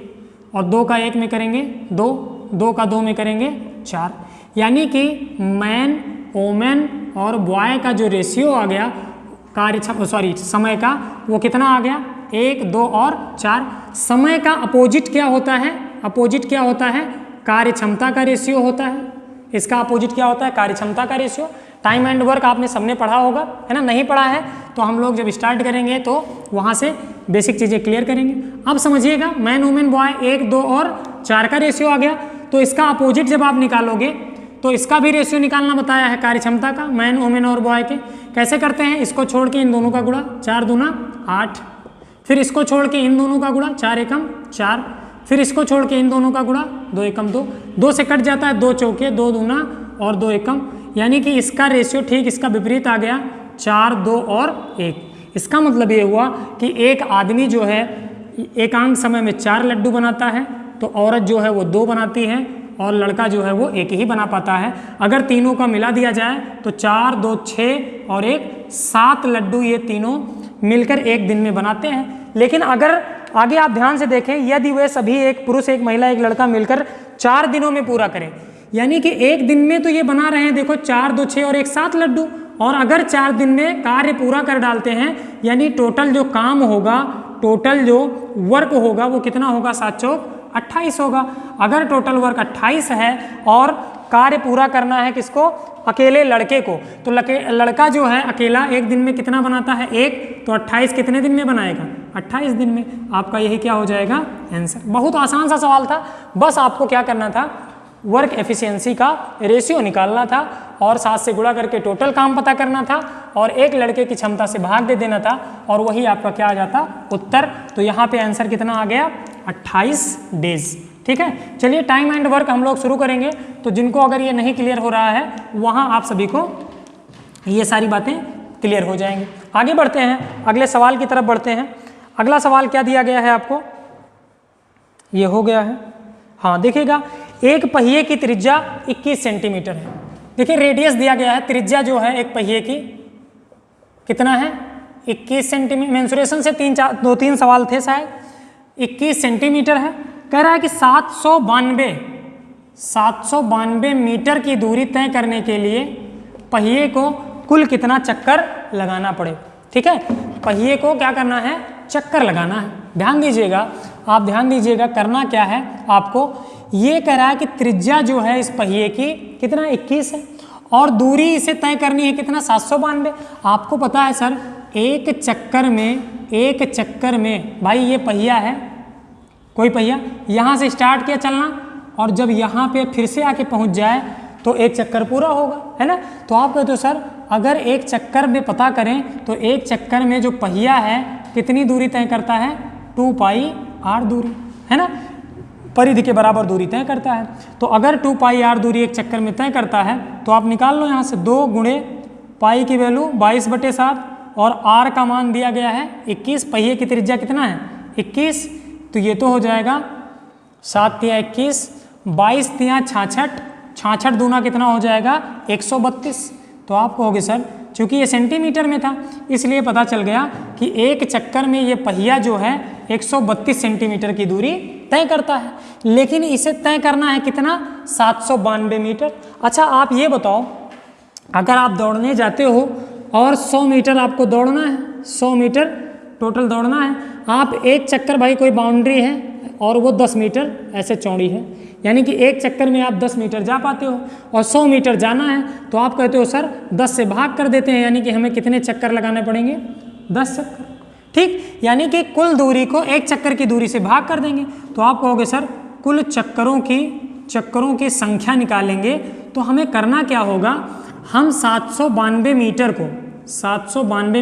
और 2 का 1 में करेंगे 2, 2 का 2 में करेंगे 4, यानी कि मैन वुमेन और बॉय का जो रेशियो आ गया समय का, वो कितना आ गया, 1, 2 और 4। समय का अपोजिट क्या होता है, अपोजिट क्या होता है, कार्य क्षमता का रेशियो होता है। इसका अपोजिट क्या होता है, कार्य क्षमता का रेशियो। टाइम एंड वर्क आपने सबने पढ़ा होगा, है ना, नहीं पढ़ा है तो हम लोग जब स्टार्ट करेंगे तो वहाँ से बेसिक चीज़ें क्लियर करेंगे। अब समझिएगा, मैन वुमेन बॉय 1, 2 और 4 का रेशियो आ गया, तो इसका अपोजिट जब आप निकालोगे तो इसका भी रेशियो निकालना बताया है कार्य क्षमता का, मैन वुमेन और बॉय के। कैसे करते हैं, इसको छोड़ के इन दोनों का गुणा, 4 दूना 8, फिर इसको छोड़ के इन दोनों का गुणा, 4 एकम 4, फिर इसको छोड़ के इन दोनों का गुणा, 2 एकम 2, 2 से कट जाता है, 2 चौके 2 दूना और 2 एकम, यानी कि इसका रेशियो ठीक इसका विपरीत आ गया, 4 2 और 1। इसका मतलब ये हुआ कि एक आदमी जो है एकांक समय में 4 लड्डू बनाता है, तो औरत जो है वो 2 बनाती है और लड़का जो है वो 1 ही बना पाता है। अगर तीनों का मिला दिया जाए तो 4 2 6 और 1 7 लड्डू ये तीनों मिलकर एक दिन में बनाते हैं। लेकिन अगर आगे आप ध्यान से देखें, यदि वे सभी, एक पुरुष एक महिला एक लड़का मिलकर 4 दिनों में पूरा करें, यानी कि एक दिन में तो ये बना रहे हैं, देखो 4 2 6 और 1 7 लड्डू, और अगर 4 दिन में कार्य पूरा कर डालते हैं, यानी टोटल जो काम होगा, टोटल जो वर्क होगा वो कितना होगा, 7 चौक 28 होगा। अगर टोटल वर्क 28 है और कार्य पूरा करना है किसको, अकेले लड़के को, तो लड़का जो है अकेला एक दिन में कितना बनाता है, 1, तो 28 कितने दिन में बनाएगा, 28 दिन में। आपका यही क्या हो जाएगा, आंसर। बहुत आसान सा सवाल था, बस आपको क्या करना था, वर्क एफिशिएंसी का रेशियो निकालना था और 7 से गुणा करके टोटल काम पता करना था और एक लड़के की क्षमता से भाग दे देना था और वही आपका क्या आ जाता, उत्तर। तो यहाँ पे आंसर कितना आ गया, 28 डेज। ठीक है, चलिए टाइम एंड वर्क हम लोग शुरू करेंगे। तो जिनको अगर ये नहीं क्लियर हो रहा है, वहाँ आप सभी को ये सारी बातें क्लियर हो जाएंगी। आगे बढ़ते हैं, अगले सवाल की तरफ बढ़ते हैं। अगला सवाल क्या दिया गया है आपको, ये हो गया है, हाँ देखिएगा, एक पहिए की त्रिज्या 21 सेंटीमीटर है। देखिए रेडियस दिया गया है, त्रिज्या जो है एक पहिए की कितना है, 21 सेंटीमीटर। मेंसुरेशन से 2-3 सवाल थे शायद, 21 सेंटीमीटर है। कह रहा है कि 792 मीटर की दूरी तय करने के लिए पहिए को कुल कितना चक्कर लगाना पड़े। ठीक है, पहिए को क्या करना है, चक्कर लगाना है। ध्यान दीजिएगा, आप ध्यान दीजिएगा, करना क्या है आपको, ये कह रहा है कि त्रिज्या जो है इस पहिए की कितना 21 है और दूरी इसे तय करनी है कितना, 792। आपको पता है सर, एक चक्कर में भाई ये पहिया है, कोई पहिया यहाँ से स्टार्ट किया चलना और जब यहाँ पे फिर से आके पहुँच जाए तो एक चक्कर पूरा होगा, है ना। तो आप कहते हो सर अगर एक चक्कर में पता करें तो एक चक्कर में जो पहिया है कितनी दूरी तय करता है, 2πr दूरी, है ना, परिधि के बराबर दूरी तय करता है। तो अगर 2πr दूरी एक चक्कर में तय करता है तो आप निकाल लो यहाँ से, 2 गुणे पाई की वैल्यू 22/7 और r का मान दिया गया है 21, पहिए की त्रिज्या कितना है 21, तो ये तो हो जाएगा 7 × 21, 22 × 66, 66 दूना कितना हो जाएगा 132। तो आप कहोगे सर चूंकि ये सेंटीमीटर में था इसलिए पता चल गया कि एक चक्कर में ये पहिया जो है 132 सेंटीमीटर की दूरी तय करता है, लेकिन इसे तय करना है कितना, 792 मीटर। अच्छा आप ये बताओ, अगर आप दौड़ने जाते हो और 100 मीटर आपको दौड़ना है, 100 मीटर टोटल दौड़ना है, आप एक चक्कर, भाई कोई बाउंड्री है और वो 10 मीटर ऐसे चौड़ी है, यानी कि एक चक्कर में आप 10 मीटर जा पाते हो और 100 मीटर जाना है, तो आप कहते हो सर 10 से भाग कर देते हैं, यानी कि हमें कितने चक्कर लगाने पड़ेंगे, 10 चक्कर। ठीक, यानी कि कुल दूरी को एक चक्कर की दूरी से भाग कर देंगे। तो आप कहोगे सर कुल चक्करों की संख्या निकालेंगे तो हमें करना क्या होगा, हम 792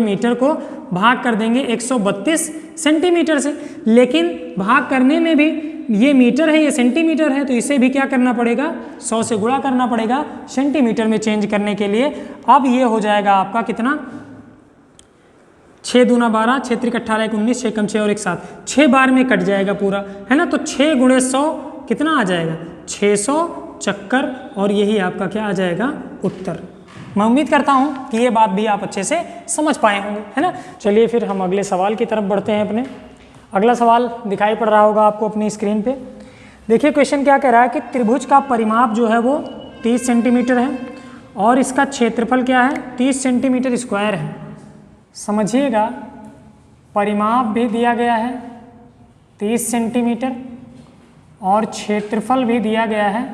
मीटर को भाग कर देंगे 132 सेंटीमीटर से, लेकिन भाग करने में भी ये मीटर है ये सेंटीमीटर है, तो इसे भी क्या करना पड़ेगा, 100 से गुणा करना पड़ेगा सेंटीमीटर में चेंज करने के लिए। अब ये हो जाएगा आपका कितना, 6 दूना 12, 6 त्रिक 18, 1 19, 6 कम 6 और 1 7, 6 बार में कट जाएगा पूरा, है ना। तो 6 × 100 कितना आ जाएगा, 600 चक्कर, और यही आपका क्या आ जाएगा, उत्तर। मैं उम्मीद करता हूँ कि ये बात भी आप अच्छे से समझ पाए होंगे, है ना। चलिए फिर हम अगले सवाल की तरफ बढ़ते हैं अपने। अगला सवाल दिखाई पड़ रहा होगा आपको अपनी स्क्रीन पे। देखिए क्वेश्चन क्या कह रहा है कि त्रिभुज का परिमाप जो है वो 30 सेंटीमीटर है और इसका क्षेत्रफल क्या है, 30 सेंटीमीटर स्क्वायर है। समझिएगा, परिमाप भी दिया गया है 30 सेंटीमीटर और क्षेत्रफल भी दिया गया है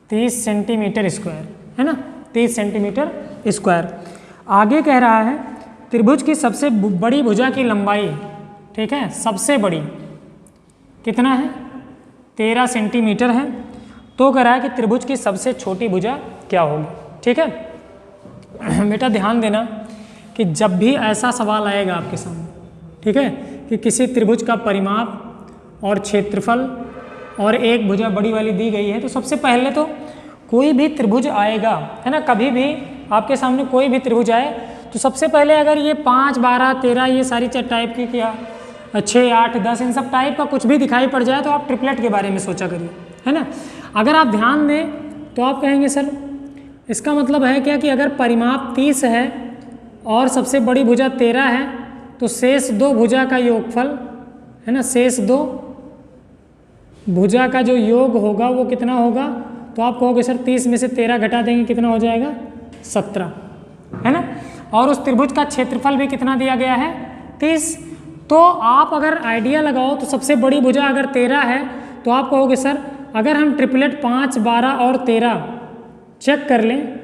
30 सेंटीमीटर स्क्वायर, है ना, 30 सेंटीमीटर स्क्वायर। आगे कह रहा है त्रिभुज की सबसे बड़ी भुजा की लंबाई, ठीक है, सबसे बड़ी कितना है, 13 सेंटीमीटर है। तो कह रहा है कि त्रिभुज की सबसे छोटी भुजा क्या होगी। ठीक है बेटा, ध्यान देना कि जब भी ऐसा सवाल आएगा आपके सामने, ठीक है, कि किसी त्रिभुज का परिमाप और क्षेत्रफल और एक भुजा बड़ी वाली दी गई है। तो सबसे पहले तो कोई भी त्रिभुज आएगा, है ना, कभी भी आपके सामने कोई भी त्रिभुज आए तो सबसे पहले अगर ये 5, 12, 13 ये सारी टाइप की क्या 6, 8, 10 इन सब टाइप का कुछ भी दिखाई पड़ जाए तो आप ट्रिपलेट के बारे में सोचा करिए, है ना। अगर आप ध्यान दें तो आप कहेंगे सर इसका मतलब है क्या कि अगर परिमाप 30 है और सबसे बड़ी भुजा 13 है तो शेष 2 भुजा का योगफल, है ना, शेष 2 भुजा का जो योग होगा वो कितना होगा, तो आप कहोगे सर 30 में से 13 घटा देंगे कितना हो जाएगा 17, है ना। और उस त्रिभुज का क्षेत्रफल भी कितना दिया गया है 30। तो आप अगर आइडिया लगाओ तो सबसे बड़ी भुजा अगर 13 है तो आप कहोगे सर अगर हम ट्रिपलेट 5, 12 और 13 चेक कर लें,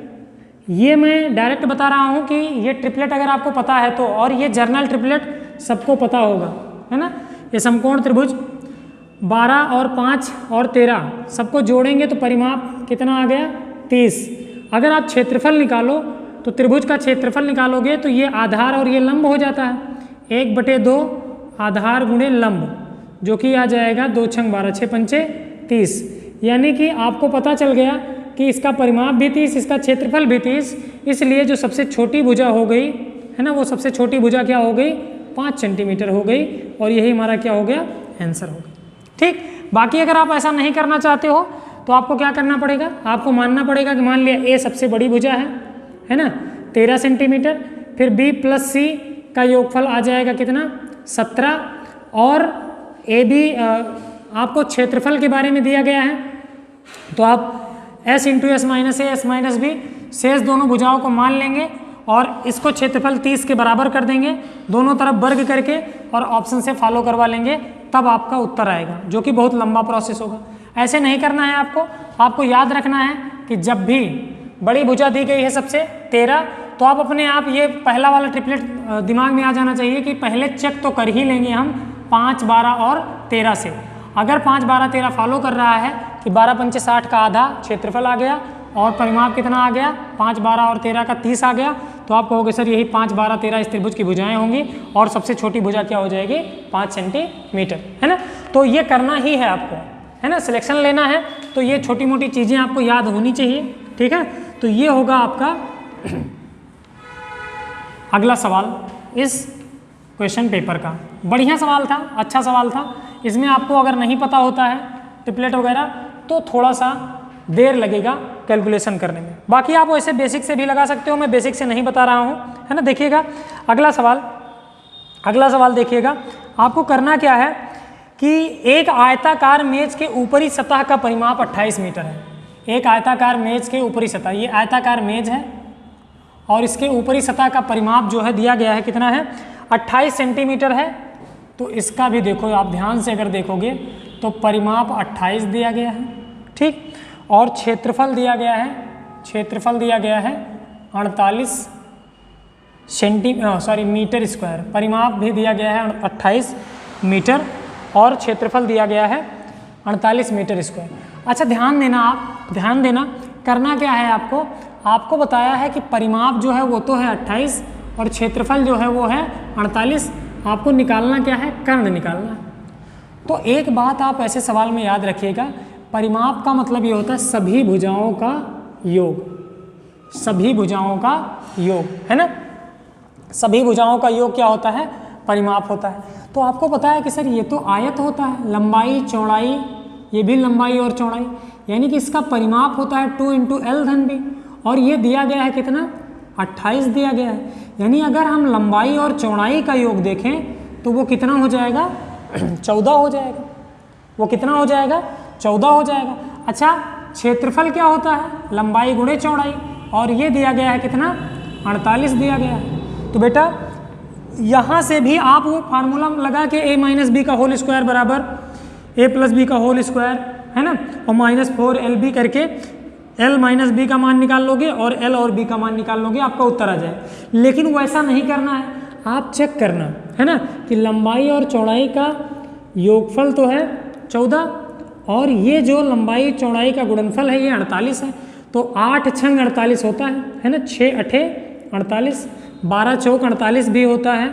ये मैं डायरेक्ट बता रहा हूँ कि ये ट्रिपलेट अगर आपको पता है तो, और ये जर्नल ट्रिपलेट सबको पता होगा, है ना। ये समकोण त्रिभुज 12 और 5 और 13 सबको जोड़ेंगे तो परिमाप कितना आ गया 30। अगर आप क्षेत्रफल निकालो तो त्रिभुज का क्षेत्रफल निकालोगे तो ये आधार और ये लंब हो जाता है, 1/2 आधार गुणे लंब, जो कि आ जाएगा 2 × 12 6 × 30। यानी कि आपको पता चल गया कि इसका परिमाप भी 30, इसका क्षेत्रफल भी 30, इसलिए जो सबसे छोटी भुजा हो गई, है ना, वो सबसे छोटी भुजा क्या हो गई 5 सेंटीमीटर हो गई, और यही हमारा क्या हो गया आंसर हो गया। ठीक, बाकी अगर आप ऐसा नहीं करना चाहते हो तो आपको क्या करना पड़ेगा, आपको मानना पड़ेगा कि मान लिया ए सबसे बड़ी भुजा है ना 13 सेंटीमीटर, फिर बी प्लस सी का योगफल आ जाएगा कितना 17, और ए बी आपको क्षेत्रफल के बारे में दिया गया है तो आप s × s माइनस ए s माइनस बी शेष दोनों भुजाओं को मान लेंगे और इसको क्षेत्रफल 30 के बराबर कर देंगे दोनों तरफ वर्ग करके, और ऑप्शन से फॉलो करवा लेंगे, तब आपका उत्तर आएगा, जो कि बहुत लंबा प्रोसेस होगा। ऐसे नहीं करना है आपको याद रखना है कि जब भी बड़ी भुजा दी गई है सबसे 13, तो आप अपने आप ये पहला वाला ट्रिपलेट दिमाग में आ जाना चाहिए कि पहले चेक तो कर ही लेंगे हम 5, 12 और 13 से। अगर 5, 12, 13 फॉलो कर रहा है कि 12 × 5 = 60 का आधा क्षेत्रफल आ गया और परिमाप कितना आ गया 5, 12 और 13 का 30 आ गया, तो आप कहोगे सर यही 5, 12, 13 इस त्रिभुज की भुजाएं होंगी और सबसे छोटी भुजा क्या हो जाएगी 5 सेंटीमीटर, है ना। तो ये करना ही है आपको, है ना, सिलेक्शन लेना है तो ये छोटी मोटी चीज़ें आपको याद होनी चाहिए, ठीक है। तो ये होगा आपका अगला सवाल इस क्वेश्चन पेपर का। बढ़िया सवाल था, अच्छा सवाल था। इसमें आपको अगर नहीं पता होता है ट्रिपलेट वगैरह तो थोड़ा सा देर लगेगा कैलकुलेशन करने में, बाकी आप वैसे बेसिक से भी लगा सकते हो, मैं बेसिक से नहीं बता रहा हूँ, है ना। देखिएगा अगला सवाल देखिएगा, आपको करना क्या है कि एक आयताकार मेज के ऊपरी सतह का परिमाप 28 मीटर है। एक आयताकार मेज के ऊपरी सतह, ये आयताकार मेज है और इसके ऊपरी सतह का परिमाप जो है दिया गया है कितना है 28 सेंटीमीटर है। तो इसका भी देखो, आप ध्यान से अगर देखोगे तो परिमाप 28 दिया गया है, ठीक, और क्षेत्रफल दिया गया है 48 मीटर स्क्वायर। परिमाप भी दिया गया है 28 मीटर और क्षेत्रफल दिया गया है 48 मीटर स्क्वायर। अच्छा ध्यान देना करना क्या है आपको बताया है कि परिमाप जो है वो तो है 28 और क्षेत्रफल जो है वो है 48। आपको निकालना क्या है, कर्ण निकालना है। तो एक बात आप ऐसे सवाल में याद रखिएगा, परिमाप का मतलब ये होता है सभी भुजाओं का योग, सभी भुजाओं का योग, है ना। सभी भुजाओं का योग क्या होता है, परिमाप होता है। तो आपको पता है कि सर ये तो आयत होता है, लंबाई चौड़ाई, ये भी लंबाई और चौड़ाई, यानी कि इसका परिमाप होता है 2 × L/B, और ये दिया गया है कितना 28 दिया गया है। यानी अगर हम लंबाई और चौड़ाई का योग देखें तो वो कितना हो जाएगा 14 हो जाएगा। वो कितना हो जाएगा 14 हो जाएगा। अच्छा क्षेत्रफल क्या होता है, लंबाई गुणे चौड़ाई, और ये दिया गया है कितना 48 दिया गया है। तो बेटा यहाँ से भी आप वो फार्मूला लगा के a - b का होल स्क्वायर बराबर a + b का होल स्क्वायर, है ना, और -4LB करके L - b का मान निकाल लोगे और L और B का मान निकाल लोगे, आपका उत्तर आ जाए। लेकिन वैसा नहीं करना है, आप चेक करना, है ना, कि लंबाई और चौड़ाई का योगफल तो है 14 और ये जो लंबाई चौड़ाई का गुणनफल है ये 48 है। तो 8 × 48 होता है ना, 6 × 8 = 48, 12 × 4 = 48 भी होता है,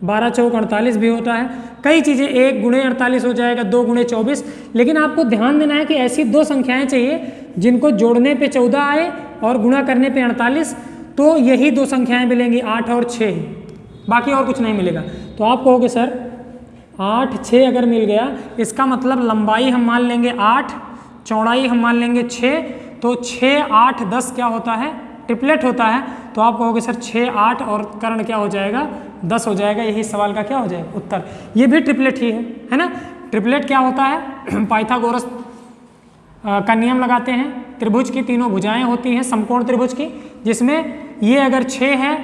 12 चौक 48 भी होता है, कई चीज़ें 1 गुणे 48 हो जाएगा, 2 गुणे 24। लेकिन आपको ध्यान देना है कि ऐसी 2 संख्याएं चाहिए जिनको जोड़ने पे 14 आए और गुणा करने पे 48, तो यही 2 संख्याएं मिलेंगी 8 और 6, बाकी और कुछ नहीं मिलेगा। तो आप कहोगे सर 8 6 अगर मिल गया, इसका मतलब लंबाई हम मान लेंगे 8, चौड़ाई हम मान लेंगे 6, तो 6 8 10 क्या होता है, ट्रिपलेट होता है। तो आप कहोगे सर 6 8 और कर्ण क्या हो जाएगा, 10 हो जाएगा। यही सवाल का क्या हो जाएगा उत्तर, ये भी ट्रिपलेट ही है ना। ट्रिपलेट क्या होता है, पाइथागोरस का नियम लगाते हैं, त्रिभुज की तीनों भुजाएं होती हैं समकोण त्रिभुज की, जिसमें ये अगर 6 है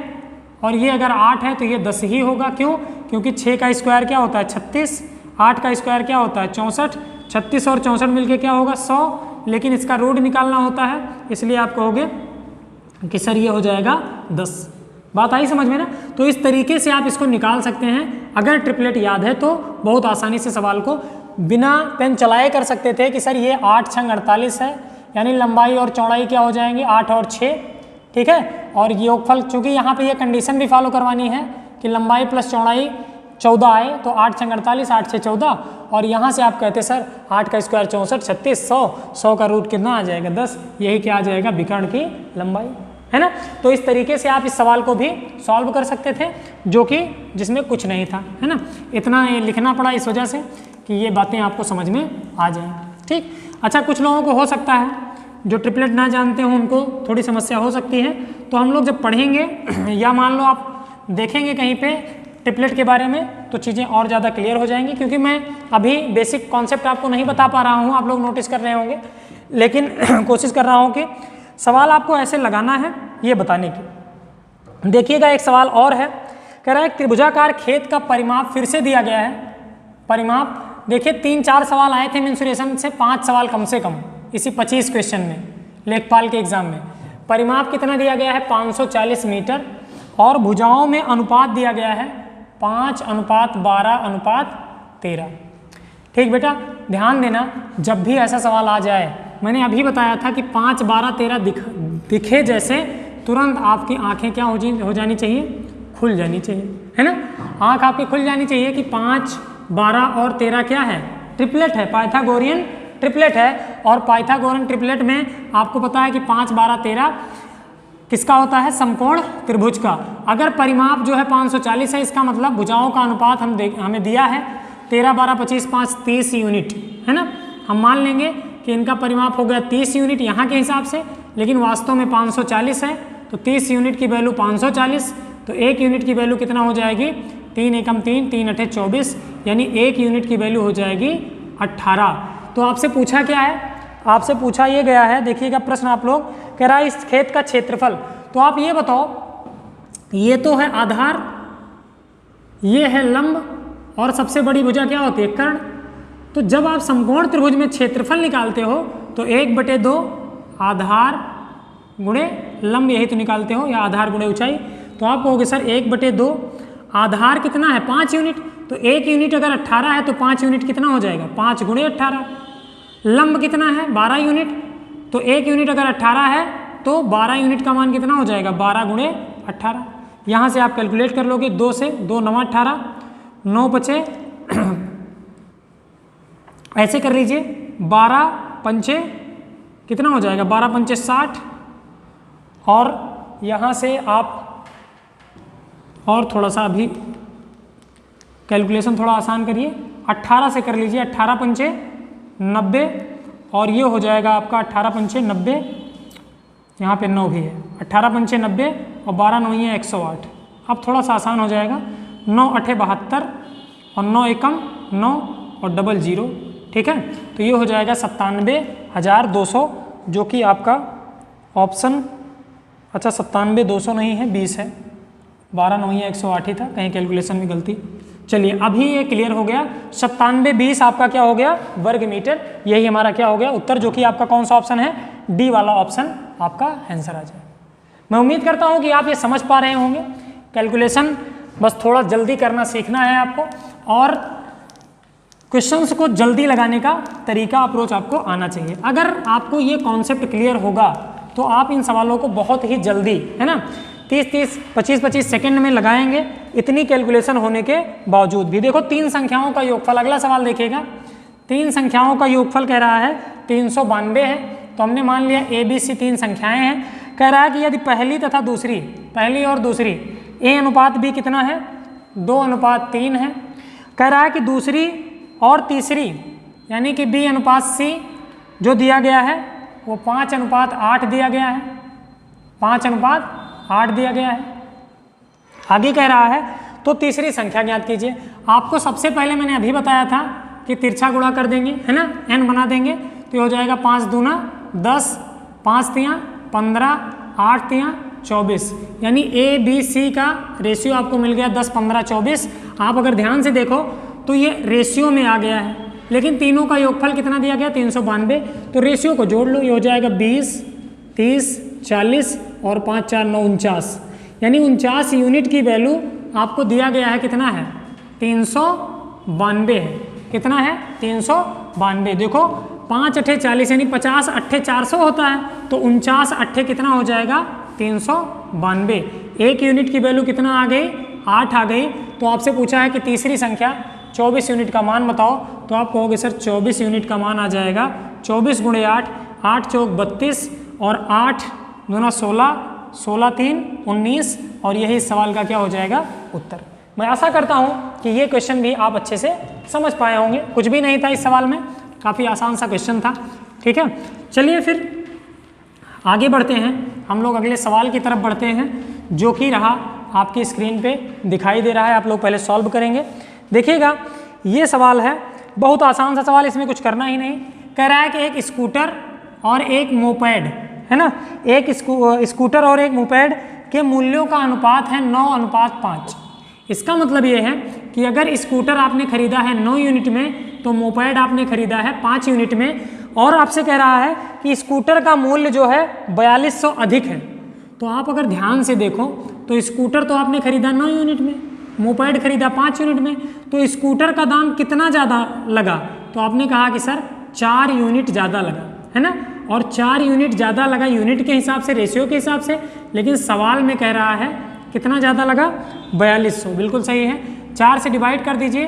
और ये अगर 8 है तो ये 10 ही होगा। क्यों, क्योंकि 6 का स्क्वायर क्या होता है 36, 8 का स्क्वायर क्या होता है 64, 36 और 64 मिलके क्या होगा 100, लेकिन इसका रूट निकालना होता है, इसलिए आप कहोगे कि सर ये हो जाएगा 10। बात आई समझ में ना। तो इस तरीके से आप इसको निकाल सकते हैं। अगर ट्रिपलेट याद है तो बहुत आसानी से सवाल को बिना पेन चलाए कर सकते थे कि सर ये 8 छंग 48 है, यानी लंबाई और चौड़ाई क्या हो जाएंगी 8 और 6, ठीक है। और योगफल, चूंकि यहाँ पे ये कंडीशन भी फॉलो करवानी है कि लंबाई प्लस चौड़ाई 14 आए, तो 8 छंग 48, 8 6 14, और यहाँ से आप कहते सर 8 का स्क्वायर 64, 36, 100, 100 का रूट कितना आ जाएगा 10, यही क्या आ जाएगा विकर्ण की लंबाई, है ना। तो इस तरीके से आप इस सवाल को भी सॉल्व कर सकते थे, जो कि जिसमें कुछ नहीं था, है ना। इतना ये लिखना पड़ा इस वजह से कि ये बातें आपको समझ में आ जाएं, ठीक। अच्छा, कुछ लोगों को हो सकता है जो ट्रिपलेट ना जानते हो उनको थोड़ी समस्या हो सकती है, तो हम लोग जब पढ़ेंगे या मान लो आप देखेंगे कहीं पे ट्रिपलेट के बारे में, तो चीज़ें और ज़्यादा क्लियर हो जाएंगी। क्योंकि मैं अभी बेसिक कॉन्सेप्ट आपको नहीं बता पा रहा हूँ, आप लोग नोटिस कर रहे होंगे, लेकिन कोशिश कर रहा हूँ कि सवाल आपको ऐसे लगाना है ये बताने की। देखिएगा एक सवाल और है, कह रहा है त्रिभुजाकार खेत का परिमाप फिर से दिया गया है। परिमाप देखिए 3-4 सवाल आए थे मेंसुरेशन से, 5 सवाल कम से कम इसी 25 क्वेश्चन में लेखपाल के एग्जाम में। परिमाप कितना दिया गया है 540 मीटर, और भुजाओं में अनुपात दिया गया है 5:12:13। ठीक बेटा, ध्यान देना, जब भी ऐसा सवाल आ जाए, मैंने अभी बताया था कि 5:12:13 दिखे जैसे तुरंत आपकी आंखें क्या हो जानी चाहिए, खुल जानी चाहिए, है ना। आंख आपकी खुल जानी चाहिए कि 5, 12 और 13 क्या है, ट्रिपलेट है, पाइथागोरियन ट्रिपलेट है। और पाइथागोरियन ट्रिपलेट में आपको पता है कि 5, 12, 13 किसका होता है, समकोण त्रिभुज का। अगर परिमाप जो है 540 है, इसका मतलब भुजाओं का अनुपात हमें दिया है 13, 12, 25, 5, 30 यूनिट, है ना। हम मान लेंगे कि इनका परिमाप हो गया 30 यूनिट यहाँ के हिसाब से, लेकिन वास्तव में 540 है, तो 30 यूनिट की वैल्यू 540, तो 1 यूनिट की वैल्यू कितना हो जाएगी 3 एकम 3, 3 अठे 24, यानी 1 यूनिट की वैल्यू हो जाएगी 18। तो आपसे पूछा क्या है, आपसे पूछा ये गया है, देखिएगा प्रश्न आप लोग, कह रहा है इस खेत का क्षेत्रफल। तो आप ये बताओ, ये तो है आधार, ये है लंब, और सबसे बड़ी भुजा क्या होती है, कर्ण। तो जब आप समकोण त्रिभुज में क्षेत्रफल निकालते हो तो 1/2 आधार गुणे लंब, यही तो निकालते हो, या आधार गुणे ऊंचाई। तो आप कहोगे सर 1/2 आधार कितना है 5 यूनिट, तो 1 यूनिट अगर 18 है तो 5 यूनिट कितना हो जाएगा 5 गुणे 18। लंब कितना है 12 यूनिट, तो 1 यूनिट अगर 18 है तो 12 यूनिट का मान कितना हो जाएगा 12 गुणे 18। यहाँ से आप कैलकुलेट कर लोगे, 2 से 2 9 18, 9 बचे ऐसे कर लीजिए, 12 पंचे कितना हो जाएगा 12 पंचे 60, और यहाँ से आप और थोड़ा सा अभी कैलकुलेशन थोड़ा आसान करिए, 18 से कर लीजिए, 18 पंचे 90, और ये हो जाएगा आपका 18 पंचे 90, यहाँ पे 9 भी है, 18 पंचे 90 और 12 9 है 108। अब थोड़ा सा आसान हो जाएगा, 9 अठे 72 और 9 एकम 9 और डबल 0, ठीक है। तो ये हो जाएगा 97,200, जो कि आपका ऑप्शन, अच्छा 97,200 नहीं है 20 है, 12 9 है 108 ही था, कहीं कैलकुलेशन में गलती। चलिए अभी ये क्लियर हो गया, 9720 आपका क्या हो गया वर्ग मीटर, यही हमारा क्या हो गया उत्तर, जो कि आपका कौन सा ऑप्शन है, डी वाला ऑप्शन आपका आंसर आ जाए। मैं उम्मीद करता हूँ कि आप ये समझ पा रहे होंगे। कैलकुलेशन बस थोड़ा जल्दी करना सीखना है आपको, और क्वेश्चंस को जल्दी लगाने का तरीका, अप्रोच आपको आना चाहिए। अगर आपको ये कॉन्सेप्ट क्लियर होगा तो आप इन सवालों को बहुत ही जल्दी, है ना, 30-30, 25-25 सेकंड में लगाएंगे, इतनी कैलकुलेशन होने के बावजूद भी। देखो 3 संख्याओं का योगफल, अगला सवाल देखिएगा, 3 संख्याओं का योगफल कह रहा है 392 है। तो हमने मान लिया ए बी सी 3 संख्याएं हैं। कह रहा है कि यदि पहली तथा दूसरी, पहली और दूसरी ए अनुपात बी कितना है, 2:3 है। कह रहा है कि दूसरी और तीसरी यानी कि बी अनुपात सी जो दिया गया है वो 5:8 दिया गया है, 5:8 दिया गया है। आगे कह रहा है तो तीसरी संख्या ज्ञात कीजिए। आपको सबसे पहले मैंने अभी बताया था कि तिरछा गुणा कर देंगे, है ना, n बना देंगे तो ये हो जाएगा 5 दूना 10, 5 तियाँ 15, 8 तियाँ 24, यानी ए बी सी का रेशियो आपको मिल गया 10, 15, 24। आप अगर ध्यान से देखो तो ये रेशियो में आ गया है, लेकिन तीनों का योगफल कितना दिया गया 392। तो रेशियो को जोड़ लो, ये हो जाएगा 20, 30, 40 और 5, 4, 9, 49, यानी 49 यूनिट की वैल्यू आपको दिया गया है। कितना है 392 है। कितना है 392। देखो 5 8 40 यानी 50 8 400 होता है, तो 49 8 कितना हो जाएगा 392। एक यूनिट की वैल्यू कितना आ गई 8 आ गई। तो आपसे पूछा है कि तीसरी संख्या 24 यूनिट का मान बताओ, तो आप कहोगे सर 24 यूनिट का मान आ जाएगा 24 × 8, 8 चौक 32 और 8 दूना 16, 16 3 19, और यही इस सवाल का क्या हो जाएगा उत्तर। मैं आशा करता हूँ कि ये क्वेश्चन भी आप अच्छे से समझ पाए होंगे। कुछ भी नहीं था इस सवाल में, काफ़ी आसान सा क्वेश्चन था। ठीक है, चलिए फिर आगे बढ़ते हैं, हम लोग अगले सवाल की तरफ बढ़ते हैं, जो कि रहा आपकी स्क्रीन पे दिखाई दे रहा है। आप लोग पहले सॉल्व करेंगे। देखिएगा ये सवाल है बहुत आसान सा सवाल, इसमें कुछ करना ही नहीं। कह रहा है कि एक स्कूटर और एक मोपेड, है ना, एक स्कूटर और एक मोपेड के मूल्यों का अनुपात है 9:5। इसका मतलब ये है कि अगर स्कूटर आपने खरीदा है 9 यूनिट में तो मोपेड आपने खरीदा है 5 यूनिट में, और आपसे कह रहा है कि स्कूटर का मूल्य जो है 4200 अधिक है। तो आप अगर ध्यान से देखो तो स्कूटर तो आपने खरीदा 9 यूनिट में, मोपेड खरीदा 5 यूनिट में, तो स्कूटर का दाम कितना ज़्यादा लगा, तो आपने कहा कि सर 4 यूनिट ज़्यादा लगा, है ना, और 4 यूनिट ज़्यादा लगा यूनिट के हिसाब से, रेशियो के हिसाब से। लेकिन सवाल में कह रहा है कितना ज़्यादा लगा 4200, बिल्कुल सही है। 4 से डिवाइड कर दीजिए,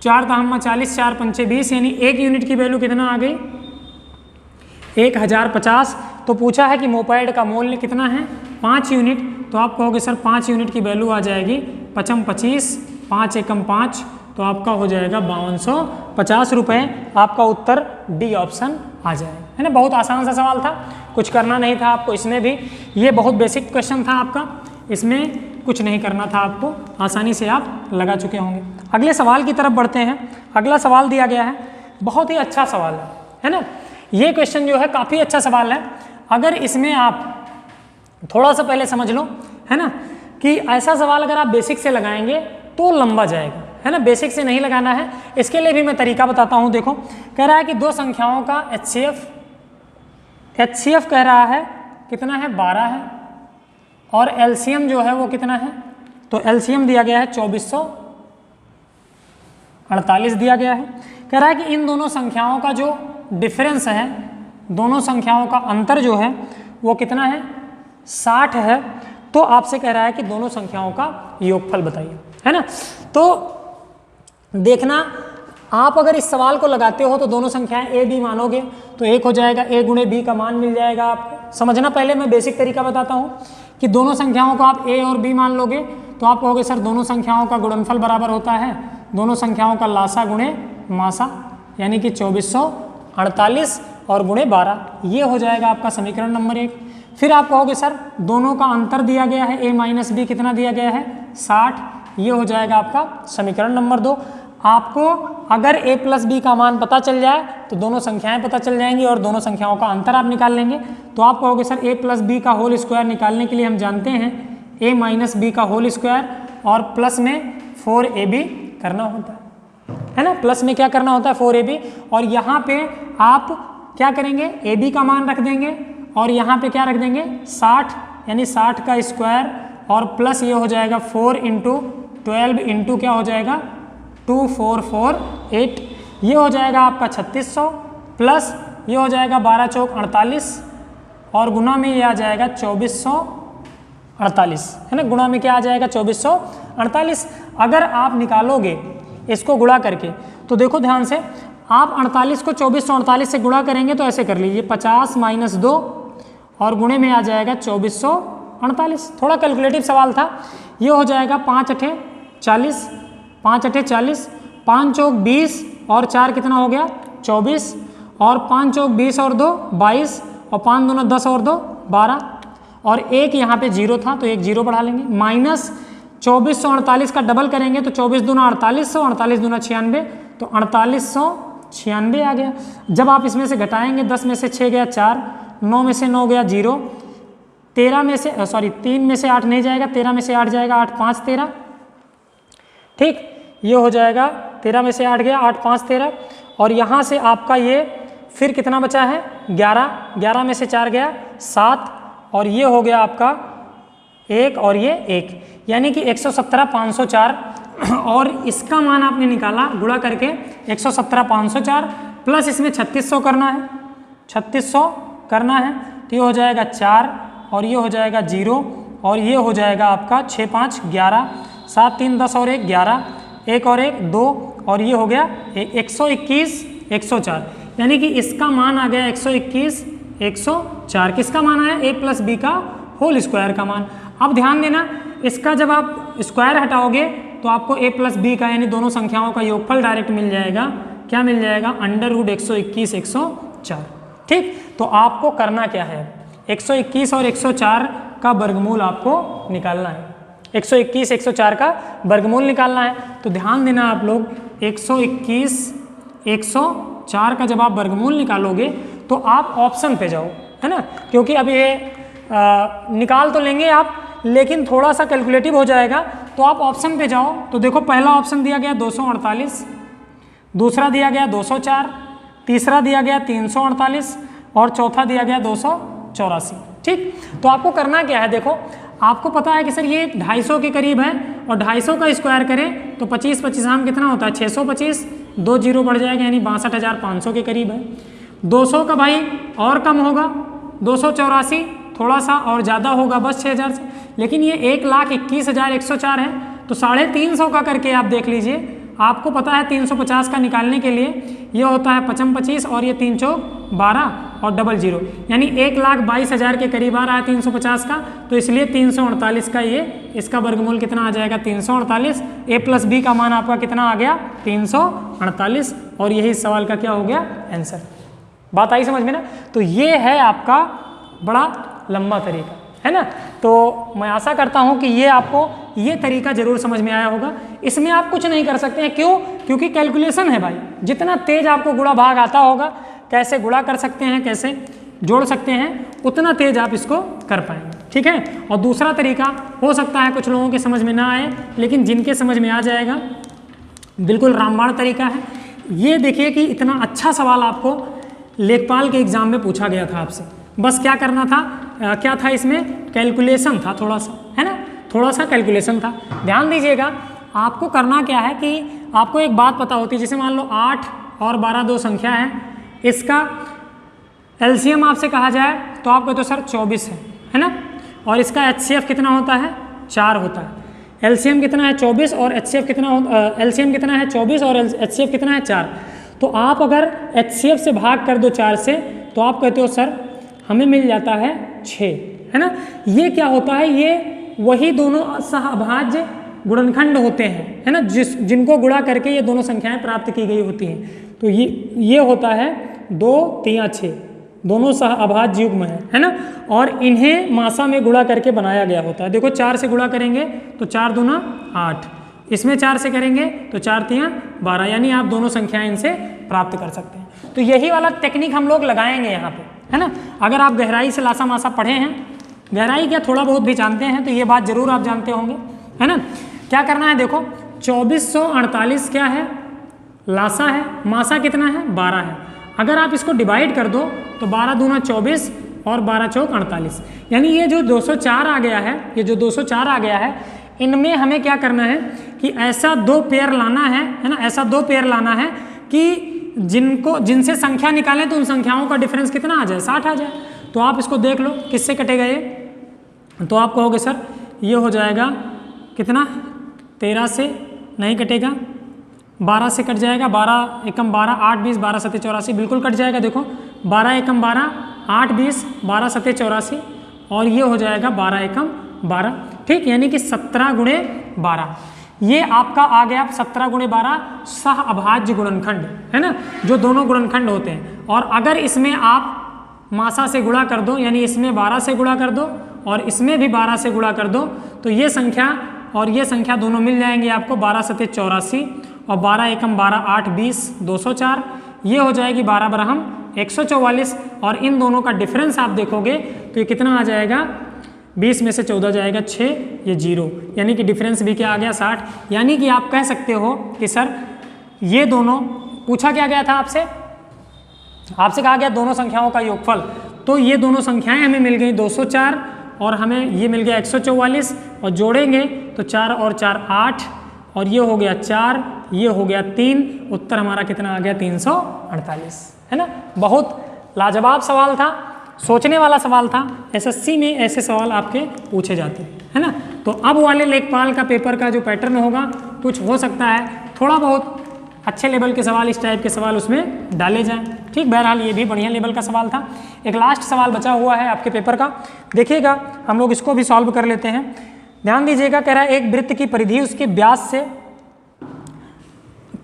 4 × 40, 4 × 5 20, यानी एक यूनिट की वैल्यू कितना आ गई 1050। तो पूछा है कि मोपेड का मूल्य कितना है 5 यूनिट, तो आप कहोगे सर 5 यूनिट की वैल्यू आ जाएगी 5 × 25, 5 × 5, तो आपका हो जाएगा 5250 रुपये। आपका उत्तर डी ऑप्शन आ जाएगा, है ना। बहुत आसान सा सवाल था, कुछ करना नहीं था आपको इसमें भी। ये बहुत बेसिक क्वेश्चन था आपका, इसमें कुछ नहीं करना था आपको, आसानी से आप लगा चुके होंगे। अगले सवाल की तरफ बढ़ते हैं। अगला सवाल दिया गया है, बहुत ही अच्छा सवाल है ना। ये क्वेश्चन जो है काफ़ी अच्छा सवाल है। अगर इसमें आप थोड़ा सा पहले समझ लो, है ना, कि ऐसा सवाल अगर आप बेसिक से लगाएंगे तो लंबा जाएगा, है ना। बेसिक से नहीं लगाना है, इसके लिए भी मैं तरीका बताता हूँ। देखो कह रहा है कि 2 संख्याओं का HCF कह रहा है कितना है 12 है, और LCM जो है वो कितना है, तो LCM दिया गया है 2448 दिया गया है। कह रहा है कि इन दोनों संख्याओं का जो डिफरेंस है, दोनों संख्याओं का अंतर जो है वो कितना है 60 है। तो आपसे कह रहा है कि दोनों संख्याओं का योगफल बताइए, है ना। तो देखना, आप अगर इस सवाल को लगाते हो तो दोनों संख्याएं ए बी मानोगे तो 1 हो जाएगा, A × B का मान मिल जाएगा आपको। समझना, पहले मैं बेसिक तरीका बताता हूँ कि दोनों संख्याओं को आप A और B मान लोगे तो आप कहोगे सर दोनों संख्याओं का गुणनफल बराबर होता है दोनों संख्याओं का लासा गुणे मासा, यानी कि 2448 और गुणे 12, ये हो जाएगा आपका समीकरण नंबर 1। फिर आप कहोगे सर दोनों का अंतर दिया गया है A - B कितना दिया गया है 60, ये हो जाएगा आपका समीकरण नंबर 2। आपको अगर A + B का मान पता चल जाए तो दोनों संख्याएं पता चल जाएंगी और दोनों संख्याओं का अंतर आप निकाल लेंगे। तो आप कहोगे सर A + B का होल स्क्वायर निकालने के लिए हम जानते हैं A - B का होल स्क्वायर और प्लस में 4AB करना होता है ना। प्लस में क्या करना होता है 4AB, और यहाँ पे आप क्या करेंगे AB का मान रख देंगे और यहाँ पे क्या रख देंगे 60, यानी 60 का स्क्वायर, और प्लस ये हो जाएगा 4 × 12 इंटू क्या हो जाएगा 2448, ये हो जाएगा आपका 3600, प्लस ये हो जाएगा 12 चौक 48 और गुना में ये आ जाएगा 48, है ना, गुणा में क्या आ जाएगा 2448। अगर आप निकालोगे इसको गुणा करके तो देखो ध्यान से, आप 48 को 2448 से गुणा करेंगे तो ऐसे कर लीजिए 50 माइनस 2 और गुणे में आ जाएगा 2448। थोड़ा कैलकुलेटिव सवाल था। ये हो जाएगा 5 अठे 40, 5 अठे 40, 5 चौक 20 और 4 कितना हो गया 24, और 5 चौक 20 और 2 22, और 5 दूना 10 और 2 12, और एक यहाँ पे जीरो था तो एक जीरो बढ़ा लेंगे, माइनस 2448 का डबल करेंगे तो 24 दूना 4800, 48 दूना 96, तो 4896 आ गया। जब आप इसमें से घटाएंगे 10 में से 6 गया 4, 9 में से 9 गया 0, 13 में से 3 में से 8 नहीं जाएगा, 13 में से 8 जाएगा, 8 5 13, ठीक, ये हो जाएगा 13 में से 8 गया 8 5 13, और यहाँ से आपका ये फिर कितना बचा है 11, 11 में से 4 गया 7, और ये हो गया आपका 1 और ये 1, यानी कि 117,504, और इसका मान आपने निकाला गुणा करके 117,504 प्लस इसमें 3600 करना है, 3600 करना है, तो ये हो जाएगा 4 और ये हो जाएगा 0 और ये हो जाएगा आपका 6 5 11, 7 3 10 और 1 11, 1 और 1 2, और ये हो गया 121 104, यानी कि इसका मान आ गया 121 104। किसका मान आया a प्लस बी का होल स्क्वायर का मान। अब ध्यान देना, इसका जब आप स्क्वायर हटाओगे तो आपको a प्लस बी का यानी दोनों संख्याओं का योगफल डायरेक्ट मिल जाएगा। क्या मिल जाएगा? Under root 121 104। ठीक, तो आपको करना क्या है, 121 और 104 का वर्गमूल आपको निकालना है। 121 104 का वर्गमूल निकालना है, तो ध्यान देना आप लोग, 121 104 का जब आप वर्गमूल निकालोगे तो आप ऑप्शन पे जाओ, है ना, क्योंकि अब ये निकाल तो लेंगे आप, लेकिन थोड़ा सा कैलकुलेटिव हो जाएगा, तो आप ऑप्शन पे जाओ। तो देखो पहला ऑप्शन दिया गया 248, दूसरा दिया गया 204, तीसरा दिया गया 348 और चौथा दिया गया 284। ठीक, तो आपको करना क्या है, देखो आपको पता है कि सर ये 250 के करीब है और 250 का स्क्वायर करें तो 25 25 आम कितना होता है 625, 2 जीरो बढ़ जाएगा यानी 62,500 के करीब है। 200 का भाई और कम होगा, 284 थोड़ा सा और ज़्यादा होगा बस 6,000 से, लेकिन ये 1,21,104 है, तो 350 का करके आप देख लीजिए। आपको पता है 350 का निकालने के लिए ये होता है 55 25 और ये 3 चौक 12 और डबल जीरो, यानी 1,22,000 के करीब आ रहा है 350 का, तो इसलिए 348 का ये इसका वर्गमूल कितना आ जाएगा 348। a प्लस बी का मान आपका कितना आ गया 348, और यही इस सवाल का क्या हो गया आंसर। बात आई समझ में ना? तो ये है आपका बड़ा लंबा तरीका, है ना। तो मैं आशा करता हूँ कि ये आपको ये तरीका जरूर समझ में आया होगा। इसमें आप कुछ नहीं कर सकते हैं, क्यों? क्योंकि कैलकुलेशन है भाई, जितना तेज आपको गुणा भाग आता होगा, कैसे गुणा कर सकते हैं, कैसे जोड़ सकते हैं, उतना तेज आप इसको कर पाएंगे। ठीक है, और दूसरा तरीका हो सकता है कुछ लोगों के समझ में ना आए, लेकिन जिनके समझ में आ जाएगा, बिल्कुल रामबाण तरीका है। ये देखिए कि इतना अच्छा सवाल आपको लेखपाल के एग्जाम में पूछा गया था आपसे, बस क्या करना था, क्या था इसमें कैलकुलेशन था थोड़ा सा, है ना, थोड़ा सा कैलकुलेशन था। ध्यान दीजिएगा, आपको करना क्या है कि आपको एक बात पता होती है, जैसे मान लो 8 और 12 दो संख्या है, इसका एलसीएम आपसे कहा जाए तो आप कहते हो सर 24 है ना, और इसका एचसीएफ कितना होता है 4 होता है। एलसीएम कितना है 24 और एचसीएफ कितना एलसीएम कितना है 24 और एचसीएफ कितना है 4। तो आप अगर एचसीएफ से भाग कर दो 4 से, तो आप कहते हो सर हमें मिल जाता है 6, है ना। ये क्या होता है, ये वही दोनों सहअभाज्य गुणनखंड होते हैं, है ना, जिनको गुणा करके ये दोनों संख्याएं प्राप्त की गई होती हैं। तो ये होता है 2 3 6, दोनों सहअभाज्य युग्म है ना, और इन्हें मासा में गुणा करके बनाया गया होता है। देखो 4 से गुणा करेंगे तो 4 दूना 8, इसमें 4 से करेंगे तो 4 3 12, यानी आप दोनों संख्याएं इनसे प्राप्त कर सकते हैं। तो यही वाला टेक्निक हम लोग लगाएंगे यहाँ पे, है ना। अगर आप गहराई से लासा मासा पढ़े हैं, गहराई क्या थोड़ा बहुत भी जानते हैं, तो ये बात जरूर आप जानते होंगे, है ना। क्या करना है, देखो 2448 क्या है, लासा है, मासा कितना है 12 है। अगर आप इसको डिवाइड कर दो तो 12 दूना 24 और 12 चौक 48, यानी ये जो 204 आ गया है, ये जो 204 आ गया है, इनमें हमें क्या करना है कि ऐसा 2 पेयर लाना है ना, ऐसा 2 पेयर लाना है कि जिनसे संख्या निकालें तो उन संख्याओं का डिफरेंस कितना आ जाए 60 आ जाए। तो आप इसको देख लो किससे कटेगा ये तो आप कहोगे सर ये हो जाएगा कितना, 13 से नहीं कटेगा, 12 से कट जाएगा, 12 एकम 12, 8 20, 12 सत्ते 84, बिल्कुल कट जाएगा। देखो 12 एकम 12, 8 20, 12 सत्ते 84 और ये हो जाएगा 12 एकम 12। ठीक, यानी कि 17 गुणे 12 ये आपका आ गया 17 गुणे 12 सह अभाज्य गुणनखंड है ना, जो दोनों गुणनखंड होते हैं। और अगर इसमें आप मासा से गुणा कर दो, यानी इसमें 12 से गुणा कर दो और इसमें भी 12 से गुणा कर दो, तो ये संख्या और ये संख्या दोनों मिल जाएंगे आपको 12 सत्ते 84 और 12 एकम 12, 8 20, 204, ये हो जाएगी 12 बरहम 144 और इन दोनों का डिफरेंस आप देखोगे तो ये कितना आ जाएगा, 20 में से 14 जाएगा 6, ये 0, यानी कि डिफरेंस भी क्या आ गया 60। यानी कि आप कह सकते हो कि सर ये दोनों, पूछा क्या गया था आपसे, आपसे कहा गया दोनों संख्याओं का योगफल, तो ये दोनों संख्याएं हमें मिल गई 204 और हमें ये मिल गया 144 और जोड़ेंगे तो 4 और 4 8 और ये हो गया 4, ये हो गया 3, उत्तर हमारा कितना आ गया 348, है ना। बहुत लाजवाब सवाल था, सोचने वाला सवाल था, एसएससी में ऐसे सवाल आपके पूछे जाते हैं, है ना। तो अब वाले लेखपाल का पेपर का जो पैटर्न होगा कुछ हो सकता है थोड़ा बहुत अच्छे लेवल के सवाल, इस टाइप के सवाल उसमें डाले जाएं। ठीक, बहरहाल ये भी बढ़िया लेवल का सवाल था। एक लास्ट सवाल बचा हुआ है आपके पेपर का, देखिएगा हम लोग इसको भी सॉल्व कर लेते हैं। ध्यान दीजिएगा, कह रहा है एक वृत्त की परिधि उसके व्यास से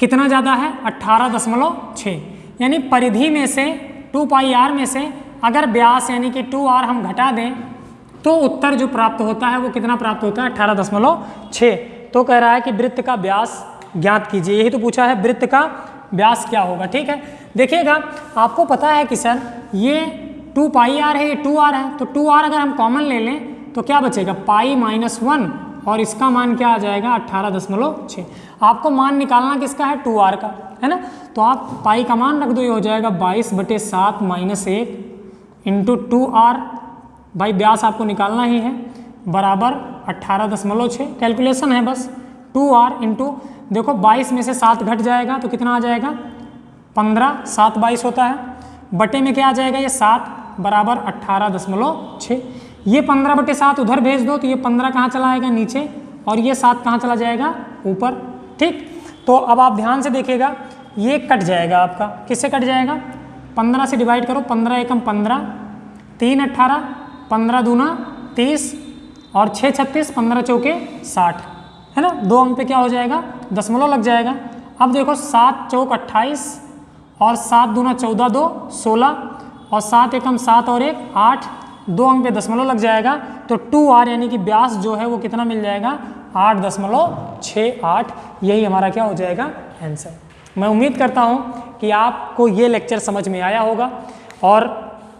कितना ज़्यादा है, 18.6, यानी परिधि में से 2 पाई आर में से अगर व्यास यानी कि 2r हम घटा दें तो उत्तर जो प्राप्त होता है वो कितना प्राप्त होता है, 18.6। तो कह रहा है कि वृत्त का व्यास ज्ञात कीजिए, यही तो पूछा है, वृत्त का व्यास क्या होगा। ठीक है, देखिएगा आपको पता है कि सर ये 2 पाई आर है, ये 2r है, तो 2r अगर हम कॉमन ले लें तो क्या बचेगा, पाई -1 और इसका मान क्या आ जाएगा 18.6। आपको मान निकालना किसका है, 2r का, है ना। तो आप पाई का मान रख दो, ये हो जाएगा 22/7 -1 इंटू 2r, भाई व्यास आपको निकालना ही है, बराबर 18.6, कैलकुलेशन है बस, 2r इंटू देखो 22 में से 7 घट जाएगा तो कितना आ जाएगा 15, 7 22 होता है, बटे में क्या आ जाएगा ये 7 बराबर 18.6। ये 15/7 उधर भेज दो तो ये 15 कहाँ चला आएगा नीचे और ये 7 कहाँ चला जाएगा ऊपर। ठीक, तो अब आप ध्यान से देखिएगा ये कट जाएगा आपका, किससे कट जाएगा, 15 से डिवाइड करो, 15 एकम 15, 3 18, 15 दूना 30 और 6 36, 15 चौके 60, है ना। 2 अंक पे क्या हो जाएगा, दशमलव लग जाएगा। अब देखो 7 चौक 28 और 7 दूना 14, 2 16 और 7 एकम 7 और 1 8, 2 अंक पे दशमलव लग जाएगा। तो 2r यानी कि व्यास जो है वो कितना मिल जाएगा, 8.68, यही हमारा क्या हो जाएगा आंसर। मैं उम्मीद करता हूँ कि आपको ये लेक्चर समझ में आया होगा और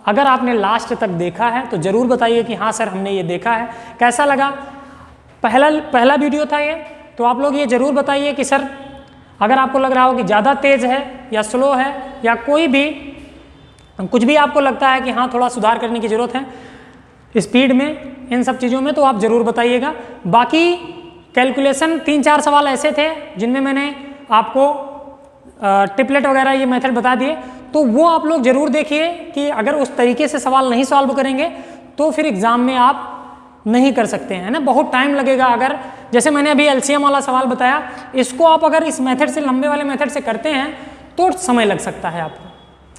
अगर आपने लास्ट तक देखा है तो ज़रूर बताइए कि हाँ सर हमने ये देखा है, कैसा लगा। पहला वीडियो था ये, तो आप लोग ये ज़रूर बताइए कि सर अगर आपको लग रहा हो कि ज़्यादा तेज़ है या स्लो है या कोई भी कुछ भी आपको लगता है कि हाँ थोड़ा सुधार करने की ज़रूरत है स्पीड में, इन सब चीज़ों में, तो आप ज़रूर बताइएगा। बाकी कैलकुलेशन 3-4 सवाल ऐसे थे जिनमें मैंने आपको ट्रिपलेट वगैरह ये मेथड बता दिए, तो वो आप लोग ज़रूर देखिए कि अगर उस तरीके से सवाल नहीं सॉल्व करेंगे तो फिर एग्ज़ाम में आप नहीं कर सकते हैं ना, बहुत टाइम लगेगा। अगर जैसे मैंने अभी एलसीएम वाला सवाल बताया, इसको आप अगर इस मेथड से, लंबे वाले मेथड से करते हैं तो समय लग सकता है आपको,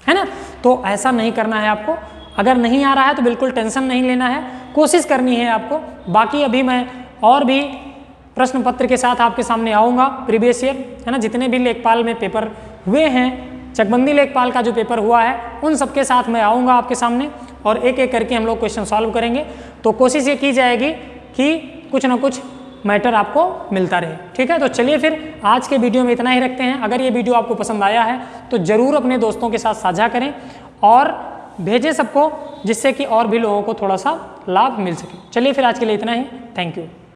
है ना। तो ऐसा नहीं करना है आपको, अगर नहीं आ रहा है तो बिल्कुल टेंशन नहीं लेना है, कोशिश करनी है आपको। बाकी अभी मैं और भी प्रश्न पत्र के साथ आपके सामने आऊँगा प्रीवियस ईयर, है ना, जितने भी लेखपाल में पेपर हुए हैं, चकबंदी लेखपाल का जो पेपर हुआ है उन सबके साथ मैं आऊँगा आपके सामने और एक एक करके हम लोग क्वेश्चन सॉल्व करेंगे। तो कोशिश ये की जाएगी कि कुछ ना कुछ मैटर आपको मिलता रहे। ठीक है, तो चलिए फिर आज के वीडियो में इतना ही रखते हैं। अगर ये वीडियो आपको पसंद आया है तो ज़रूर अपने दोस्तों के साथ साझा करें और भेजें सबको, जिससे कि और भी लोगों को थोड़ा सा लाभ मिल सके। चलिए फिर आज के लिए इतना ही, थैंक यू।